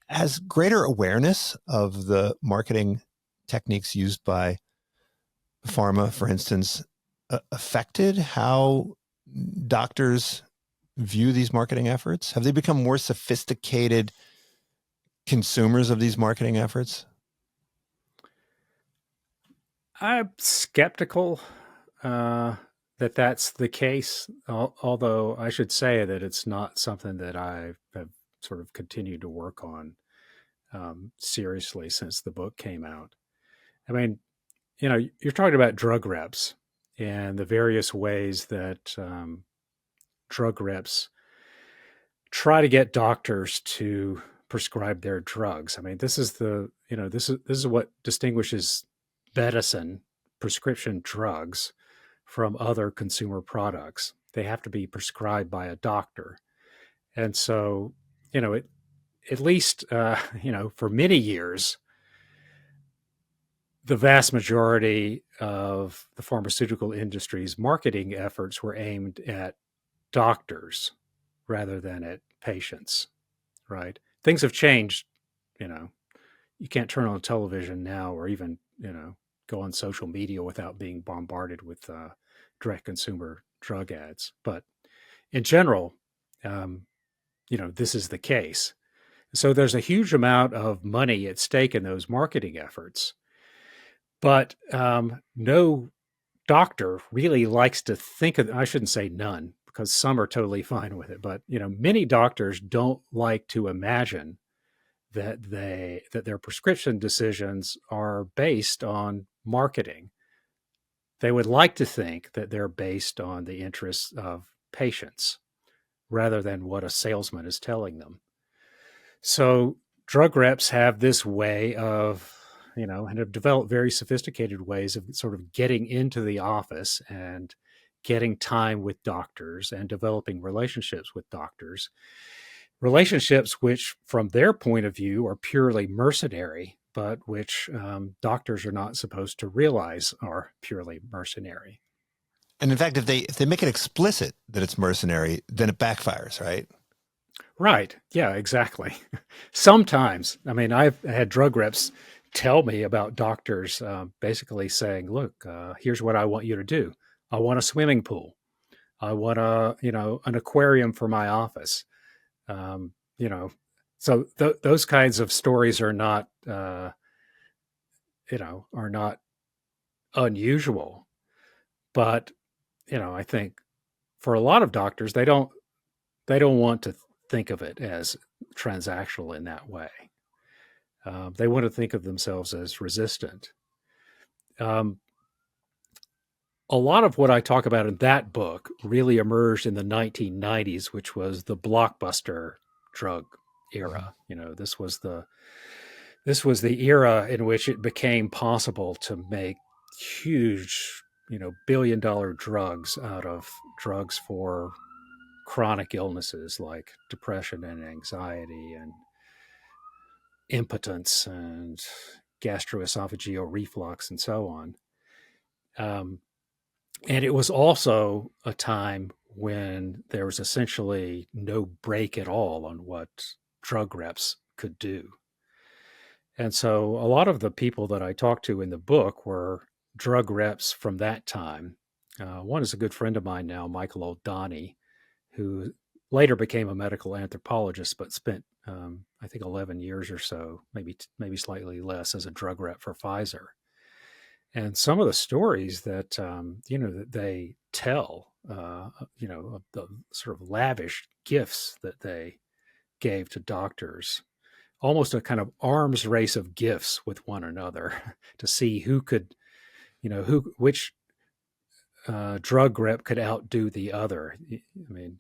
has greater awareness of the marketing techniques used by pharma, for instance, affected how doctors view these marketing efforts? Have they become more sophisticated consumers of these marketing efforts? I'm skeptical that that's the case, although I should say that it's not something that I have sort of continued to work on seriously since the book came out. I mean, you're talking about drug reps and the various ways that drug reps try to get doctors to prescribe their drugs. I mean, this is this is what distinguishes medicine, prescription drugs, from other consumer products. They have to be prescribed by a doctor. And so, at least, for many years, the vast majority of the pharmaceutical industry's marketing efforts were aimed at doctors rather than at patients, right? Things have changed. You can't turn on television now or even, go on social media without being bombarded with direct consumer drug ads. But in general, this is the case. So there's a huge amount of money at stake in those marketing efforts. But no doctor really likes to think of, I shouldn't say none, because some are totally fine with it. But, many doctors don't like to imagine that their prescription decisions are based on marketing. They would like to think that they're based on the interests of patients rather than what a salesman is telling them. So drug reps have this way of, and have developed very sophisticated ways of sort of getting into the office and getting time with doctors and developing relationships with doctors. Relationships which, from their point of view, are purely mercenary, but which doctors are not supposed to realize are purely mercenary. And in fact, if they make it explicit that it's mercenary, then it backfires, right? Right. Yeah, exactly. Sometimes, I mean, I've had drug reps tell me about doctors basically saying, look, here's what I want you to do. I want a swimming pool. I want an aquarium for my office. So those kinds of stories are not, are not unusual. But, I think for a lot of doctors, they don't want to think of it as transactional in that way. They want to think of themselves as resistant. A lot of what I talk about in that book really emerged in the 1990s, which was the blockbuster drug era. This was the era in which it became possible to make huge, billion-dollar drugs out of drugs for chronic illnesses like depression and anxiety and impotence and gastroesophageal reflux and so on. And it was also a time when there was essentially no break at all on what drug reps could do. And so a lot of the people that I talked to in the book were drug reps from that time. One is a good friend of mine now, Michael O'Donnell, who later became a medical anthropologist, but spent, I think, 11 years or so, maybe slightly less, as a drug rep for Pfizer. And some of the stories that, that they tell, of the sort of lavish gifts that they gave to doctors, almost a kind of arms race of gifts with one another to see who could, which drug rep could outdo the other. I mean,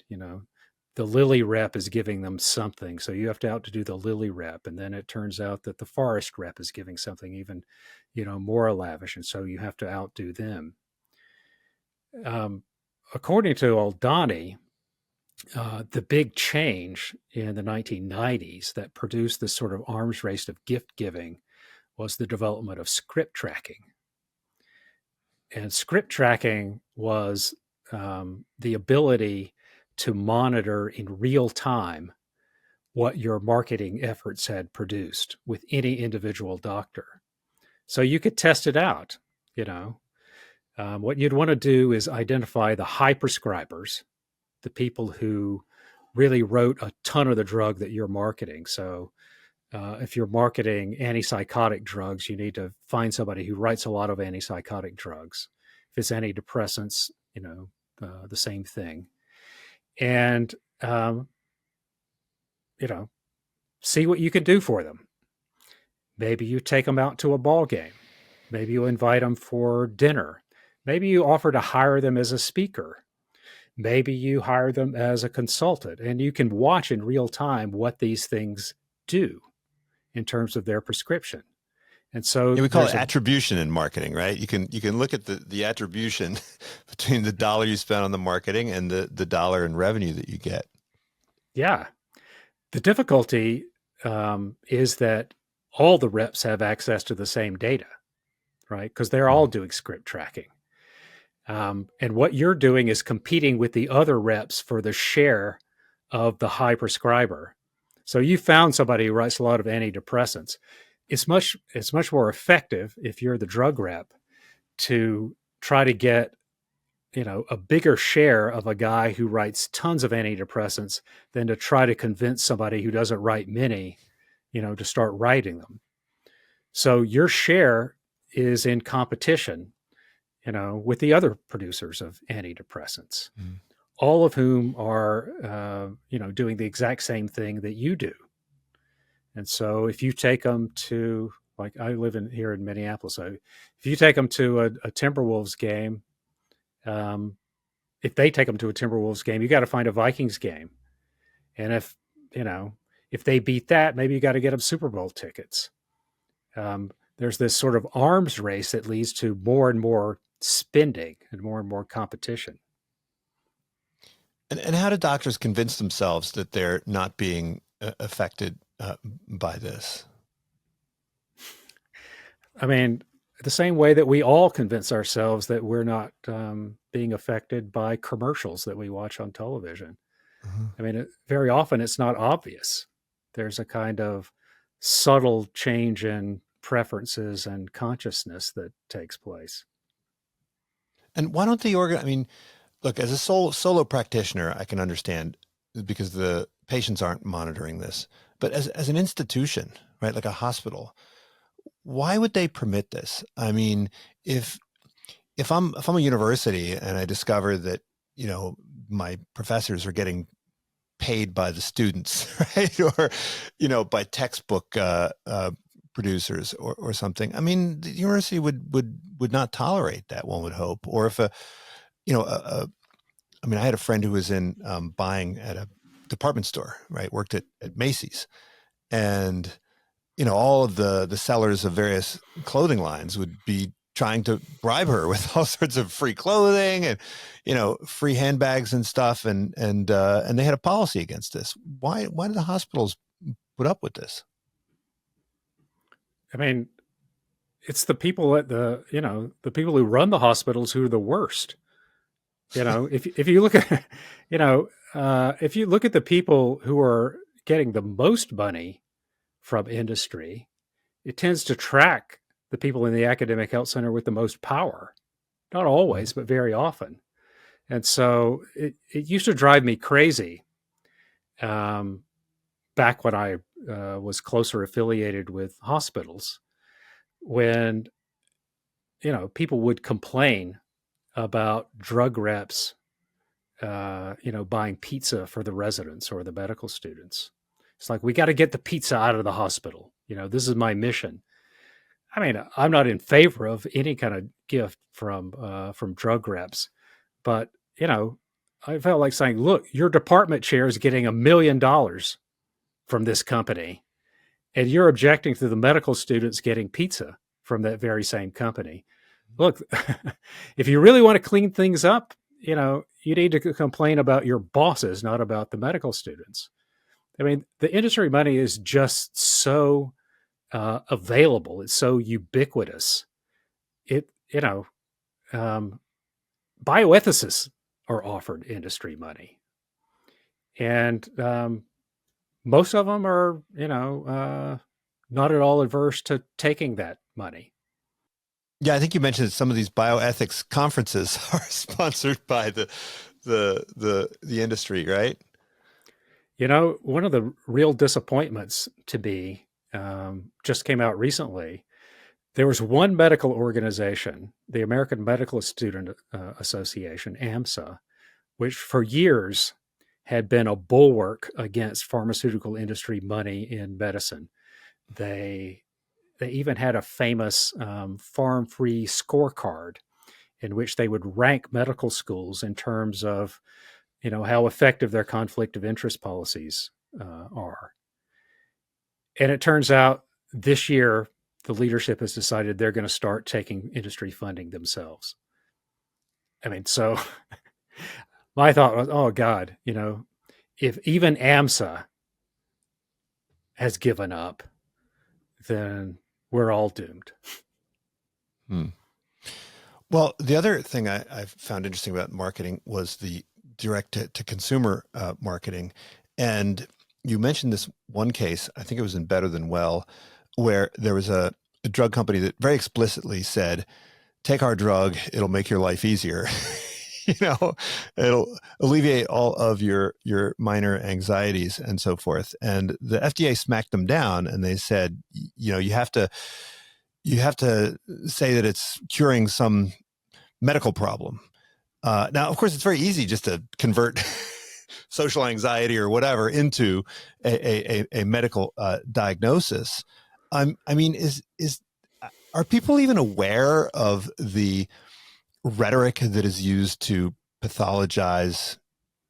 the Lilly rep is giving them something, so you have to outdo the Lilly rep, and then it turns out that the Forest rep is giving something even, more lavish, and so you have to outdo them. According to O'Donnell, the big change in the 1990s that produced this sort of arms race of gift giving was the development of script tracking. And script tracking was the ability to monitor in real time what your marketing efforts had produced with any individual doctor. So you could test it out, What you'd want to do is identify the high prescribers, the people who really wrote a ton of the drug that you're marketing. So If you're marketing antipsychotic drugs, you need to find somebody who writes a lot of antipsychotic drugs. If it's antidepressants, the same thing. And, see what you can do for them. Maybe you take them out to a ball game. Maybe you invite them for dinner. Maybe you offer to hire them as a speaker. Maybe you hire them as a consultant, and you can watch in real time what these things do in terms of their prescription. And so we call it attribution in marketing, right? You can look at the attribution between the dollar you spend on the marketing and the dollar in revenue that you get. Yeah. The difficulty is that all the reps have access to the same data, right? Because they're all doing script tracking. And what you're doing is competing with the other reps for the share of the high prescriber. So you found somebody who writes a lot of antidepressants. It's much more effective if you're the drug rep to try to get, a bigger share of a guy who writes tons of antidepressants than to try to convince somebody who doesn't write many, to start writing them. So your share is in competition, with the other producers of antidepressants, all of whom are, doing the exact same thing that you do. And so if you take them to, like I live here in Minneapolis, so if you take them to a Timberwolves game, if they take them to a Timberwolves game, you got to find a Vikings game. And if they beat that, maybe you got to get them Super Bowl tickets. There's this sort of arms race that leads to more and more spending and more competition. And how do doctors convince themselves that they're not being affected by this? I mean, the same way that we all convince ourselves that we're not being affected by commercials that we watch on television. Mm-hmm. I mean, very often it's not obvious. There's a kind of subtle change in preferences and consciousness that takes place. And why don't look, as a solo practitioner, I can understand because the patients aren't monitoring this, but as an institution, right, like a hospital, why would they permit this? I mean, if I'm a university and I discover that, my professors are getting paid by the students, right, or, by textbook producers or something, I mean, the university would not tolerate that, one would hope. Or if I had a friend who was in buying at a department store, right, worked at Macy's, and all of the sellers of various clothing lines would be trying to bribe her with all sorts of free clothing and, free handbags and stuff. And they had a policy against this. Why did the hospitals put up with this? I mean, it's the people at the people who run the hospitals who are the worst. If you look at, if you look at the people who are getting the most money from industry, it tends to track the people in the academic health center with the most power. Not always, but very often. And so it used to drive me crazy back when I was closer affiliated with hospitals, when, people would complain about drug reps, buying pizza for the residents or the medical students. It's like, we got to get the pizza out of the hospital. This is my mission. I mean, I'm not in favor of any kind of gift from drug reps, but, I felt like saying, look, your department chair is getting $1 million from this company, and you're objecting to the medical students getting pizza from that very same company. Look, if you really want to clean things up, you need to complain about your bosses, not about the medical students. I mean, the industry money is just so available. It's so ubiquitous. Bioethicists are offered industry money. And most of them are, not at all adverse to taking that money. Yeah, I think you mentioned that some of these bioethics conferences are sponsored by the industry, right? One of the real disappointments to me just came out recently. There was one medical organization, the American Medical Student Association, AMSA, which for years had been a bulwark against pharmaceutical industry money in medicine. They even had a famous farm-free scorecard in which they would rank medical schools in terms of, how effective their conflict of interest policies are. And it turns out this year, the leadership has decided they're going to start taking industry funding themselves. I mean, so my thought was, oh God, if even AMSA has given up, then we're all doomed. Hmm. Well, the other thing I found interesting about marketing was the direct to consumer marketing. And you mentioned this one case, I think it was in Better Than Well, where there was a drug company that very explicitly said, take our drug, it'll make your life easier. It'll alleviate all of your minor anxieties and so forth. And the FDA smacked them down and they said, you have to say that it's curing some medical problem. Now, of course, it's very easy just to convert social anxiety or whatever into a medical diagnosis. I mean, are people even aware of the rhetoric that is used to pathologize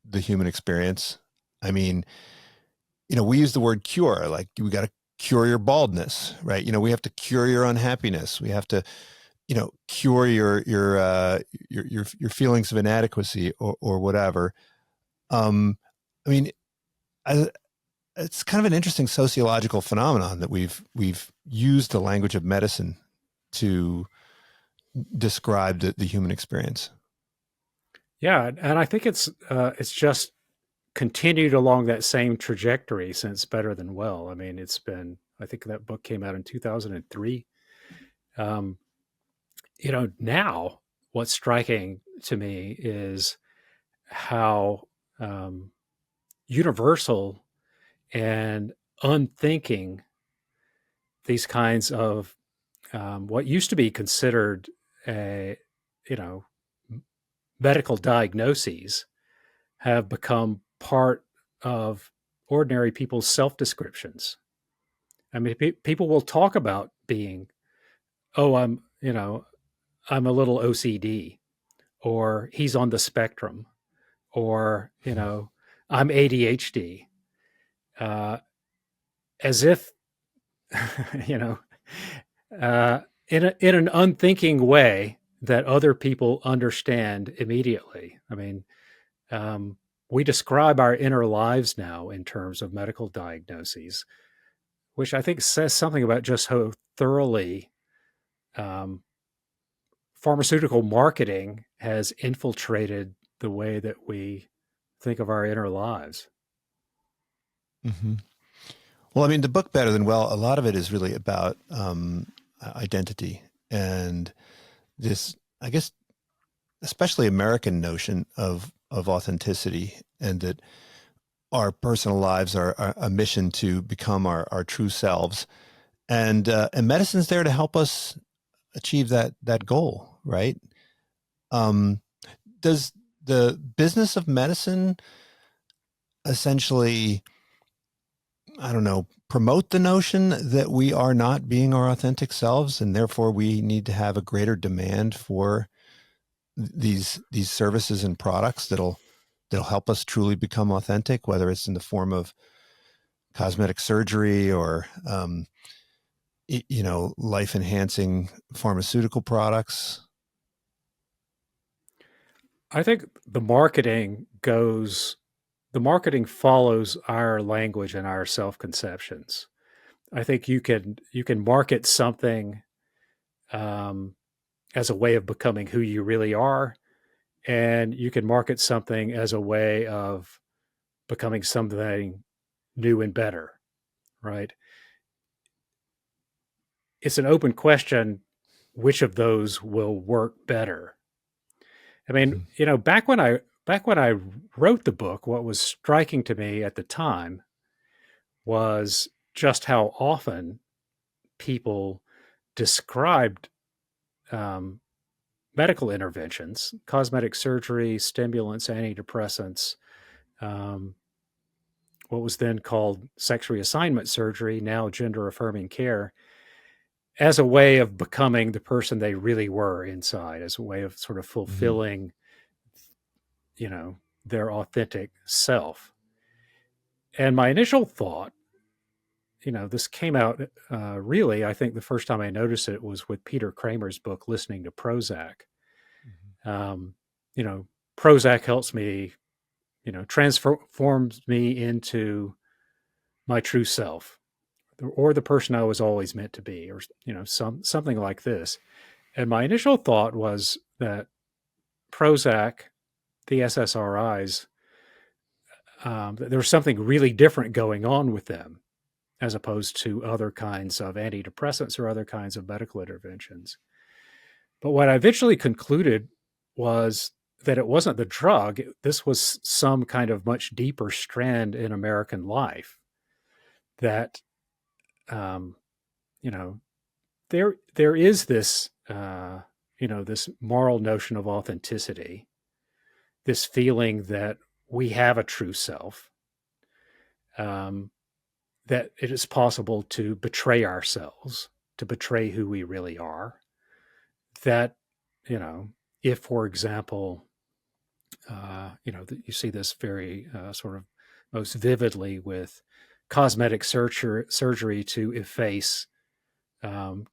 the human experience? I mean, we use the word cure, like we got to cure your baldness, right? We have to cure your unhappiness. We have to, cure your feelings of inadequacy or whatever. I mean, it's kind of an interesting sociological phenomenon that we've used the language of medicine to describe the human experience. Yeah, and I think it's just continued along that same trajectory since Better Than Well. I mean, I think that book came out in 2003. Now what's striking to me is how universal and unthinking these kinds of what used to be considered medical diagnoses have become part of ordinary people's self-descriptions. I mean, people will talk about being, oh, I'm a little OCD, or he's on the spectrum, or, I'm ADHD, as if, in an unthinking way that other people understand immediately. I mean, we describe our inner lives now in terms of medical diagnoses, which I think says something about just how thoroughly pharmaceutical marketing has infiltrated the way that we think of our inner lives. Mm-hmm. Well, I mean, the book Better Than Well, a lot of it is really about identity and this, I guess, especially American notion of authenticity, and that our personal lives are a mission to become our true selves, and medicine's there to help us achieve that goal, right? Does the business of medicine essentially, I don't know, promote the notion that we are not being our authentic selves, and therefore we need to have a greater demand for these services and products that'll help us truly become authentic, whether it's in the form of cosmetic surgery or life enhancing pharmaceutical products? I think the marketing follows our language and our self-conceptions. I think you can market something as a way of becoming who you really are, and you can market something as a way of becoming something new and better, right? It's an open question which of those will work better. I mean, back when I wrote the book, what was striking to me at the time was just how often people described medical interventions, cosmetic surgery, stimulants, antidepressants, what was then called sex reassignment surgery, now gender affirming care, as a way of becoming the person they really were inside, as a way of sort of fulfilling, their authentic self. And my initial thought, this came out really, I think the first time I noticed it was with Peter Kramer's book, Listening to Prozac. Prozac helps me, transforms me into my true self, or the person I was always meant to be, or, something like this. And my initial thought was that Prozac, the SSRIs, there was something really different going on with them as opposed to other kinds of antidepressants or other kinds of medical interventions. But what I eventually concluded was that it wasn't the drug. This was some kind of much deeper strand in American life that, there is this, this moral notion of authenticity, this feeling that we have a true self, that it is possible to betray ourselves, to betray who we really are. That, if, for example, you see this very sort of most vividly with cosmetic surgery to efface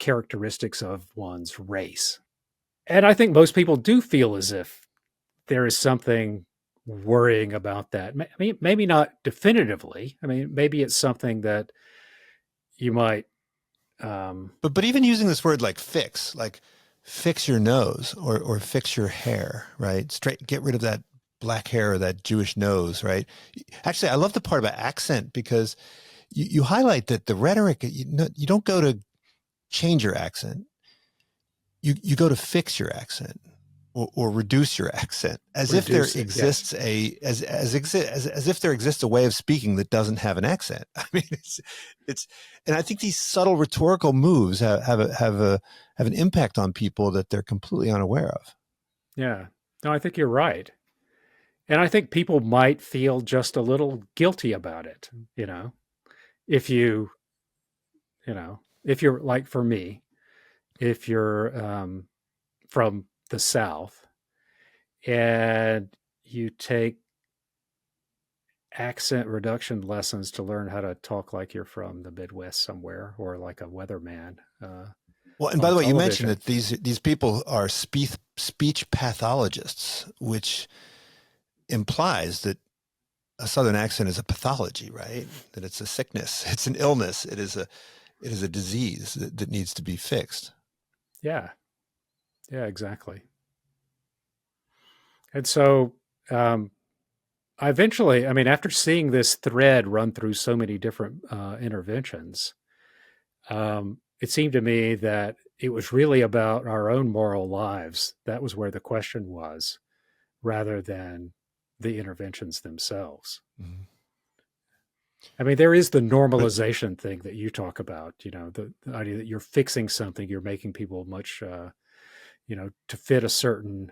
characteristics of one's race. And I think most people do feel as if there is something worrying about that. Maybe not definitively. Maybe it's something that you might. But even using this word like fix your nose or fix your hair, right? Get rid of that black hair or that Jewish nose, right? Actually, I love the part about accent because you highlight that the rhetoric, you don't go to change your accent. You go to fix your accent or reduce your accent as if there exists as if there exists a way of speaking that doesn't have an accent. It's and I think these subtle rhetorical moves have an impact on people that they're completely unaware of. Yeah, no, I think you're right. And I think people might feel just a little guilty about it, if you're like, for me, if you're from the South and you take accent reduction lessons to learn how to talk like you're from the Midwest somewhere, or like a weatherman. Well, and by the way, you mentioned that these people are speech pathologists, which implies that a Southern accent is a pathology, right? That it's a sickness, it's an illness, it is a disease that needs to be fixed. Yeah, exactly. And so I eventually, after seeing this thread run through so many different interventions, it seemed to me that it was really about our own moral lives. That was where the question was, rather than the interventions themselves. Mm-hmm. There is the normalization thing that you talk about, the idea that you're fixing something, you're making people much, to fit a certain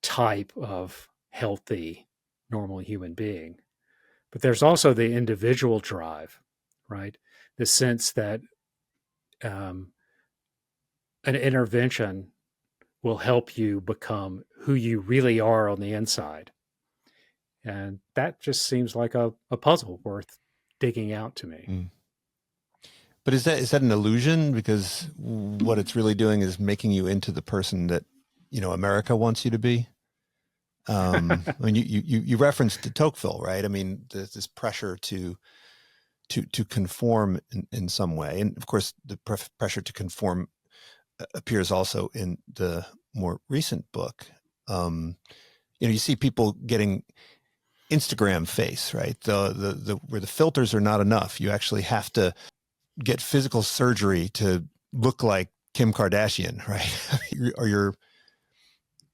type of healthy, normal human being. But there's also the individual drive, right? The sense that an intervention will help you become who you really are on the inside. And that just seems like a puzzle worth digging out to me. Mm. But is that an illusion? Because what it's really doing is making you into the person that, America wants you to be. You referenced de Tocqueville, right? There's this pressure to conform in some way. And of course, the pressure to conform appears also in the more recent book. You see people getting Instagram face, right? The where the filters are not enough. You actually have to get physical surgery to look like Kim Kardashian, right? Or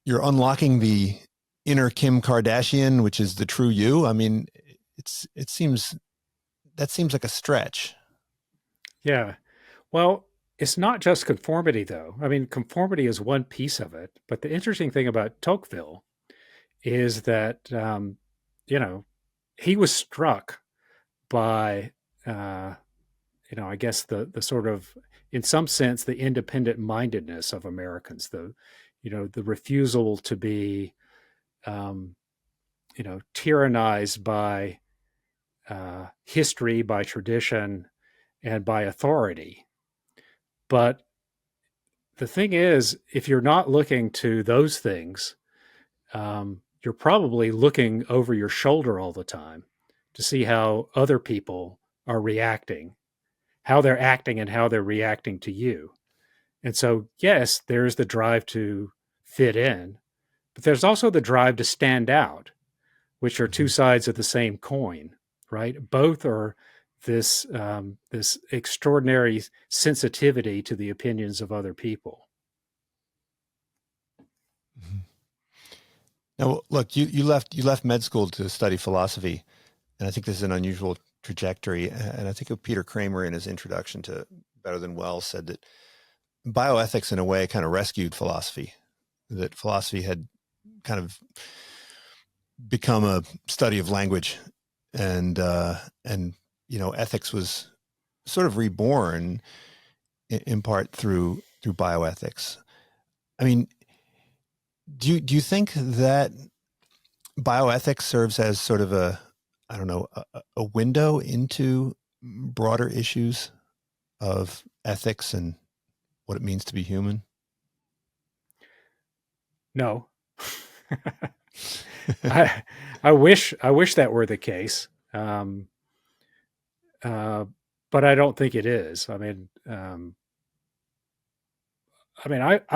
you're unlocking the inner Kim Kardashian, which is the true you. That seems like a stretch. Yeah. Well, it's not just conformity, though. I mean, conformity is one piece of it. But the interesting thing about Tocqueville is that, you know, he was struck by, uh, I guess the sort of, in some sense, the independent mindedness of Americans, the refusal to be, um, tyrannized by history, by tradition, and by authority. But the thing is, if you're not looking to those things, you're probably looking over your shoulder all the time to see how other people are reacting, how they're acting, and how they're reacting to you. And so, yes, there's the drive to fit in, but there's also the drive to stand out, which are two sides of the same coin, right? Both are this extraordinary sensitivity to the opinions of other people. Mm-hmm. Now, look, you left med school to study philosophy, and I think this is an unusual trajectory. And I think Peter Kramer, in his introduction to Better Than Well, said that bioethics, in a way, kind of rescued philosophy. That philosophy had kind of become a study of language, and ethics was sort of reborn in part through bioethics. I mean, do you think that bioethics serves as sort of a window into broader issues of ethics and what it means to be human? No. I wish that were the case. But I don't think it is. I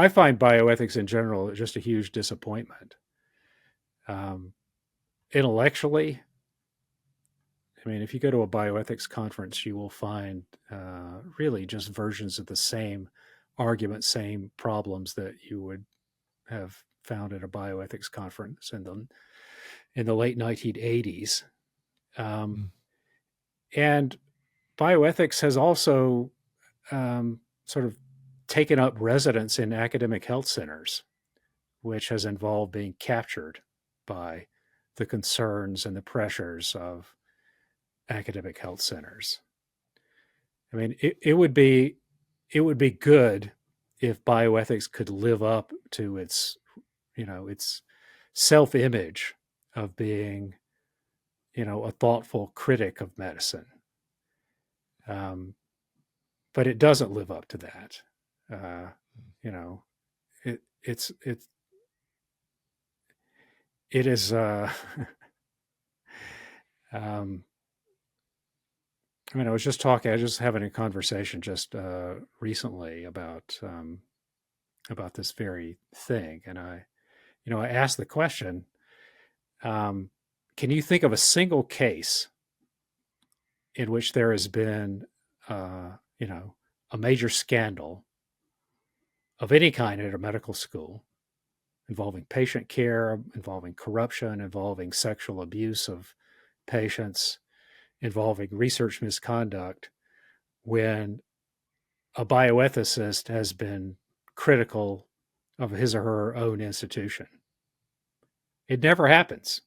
find bioethics in general just a huge disappointment. Intellectually, if you go to a bioethics conference, you will find really just versions of the same arguments, same problems that you would have found at a bioethics conference in the late 1980s. And bioethics has also sort of taken up residence in academic health centers, which has involved being captured by the concerns and the pressures of academic health centers. It would be good if bioethics could live up to its self-image of being, a thoughtful critic of medicine. But it doesn't live up to that. It is. I was just having a conversation just recently about this very thing, and I asked the question: can you think of a single case in which there has been, a major scandal of any kind at a medical school involving patient care, involving corruption, involving sexual abuse of patients, involving research misconduct, when a bioethicist has been critical of his or her own institution? It never happens.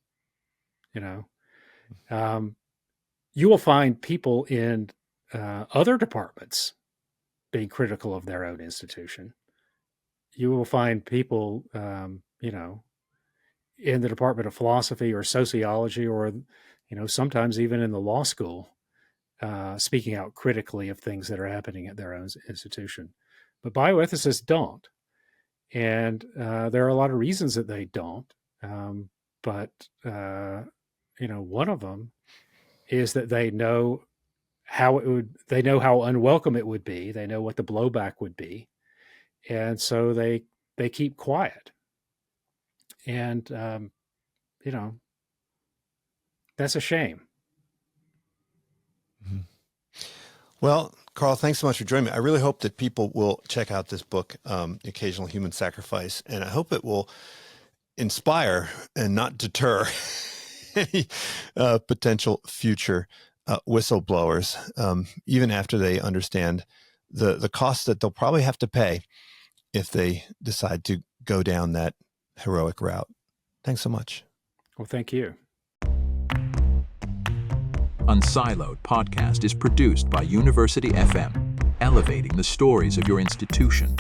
You will find people in other departments being critical of their own institution. You will find people, in the Department of Philosophy or Sociology, or, sometimes even in the law school, speaking out critically of things that are happening at their own institution. But bioethicists don't. And there are a lot of reasons that they don't. But one of them is that they know how unwelcome it would be. They know what the blowback would be. And so they keep quiet. And, that's a shame. Mm-hmm. Well, Carl, thanks so much for joining me. I really hope that people will check out this book, The Occasional Human Sacrifice, and I hope it will inspire and not deter any potential future whistleblowers, even after they understand the cost that they'll probably have to pay if they decide to go down that heroic route. Thanks so much. Well, thank you. unSILOed podcast is produced by University FM, elevating the stories of your institution.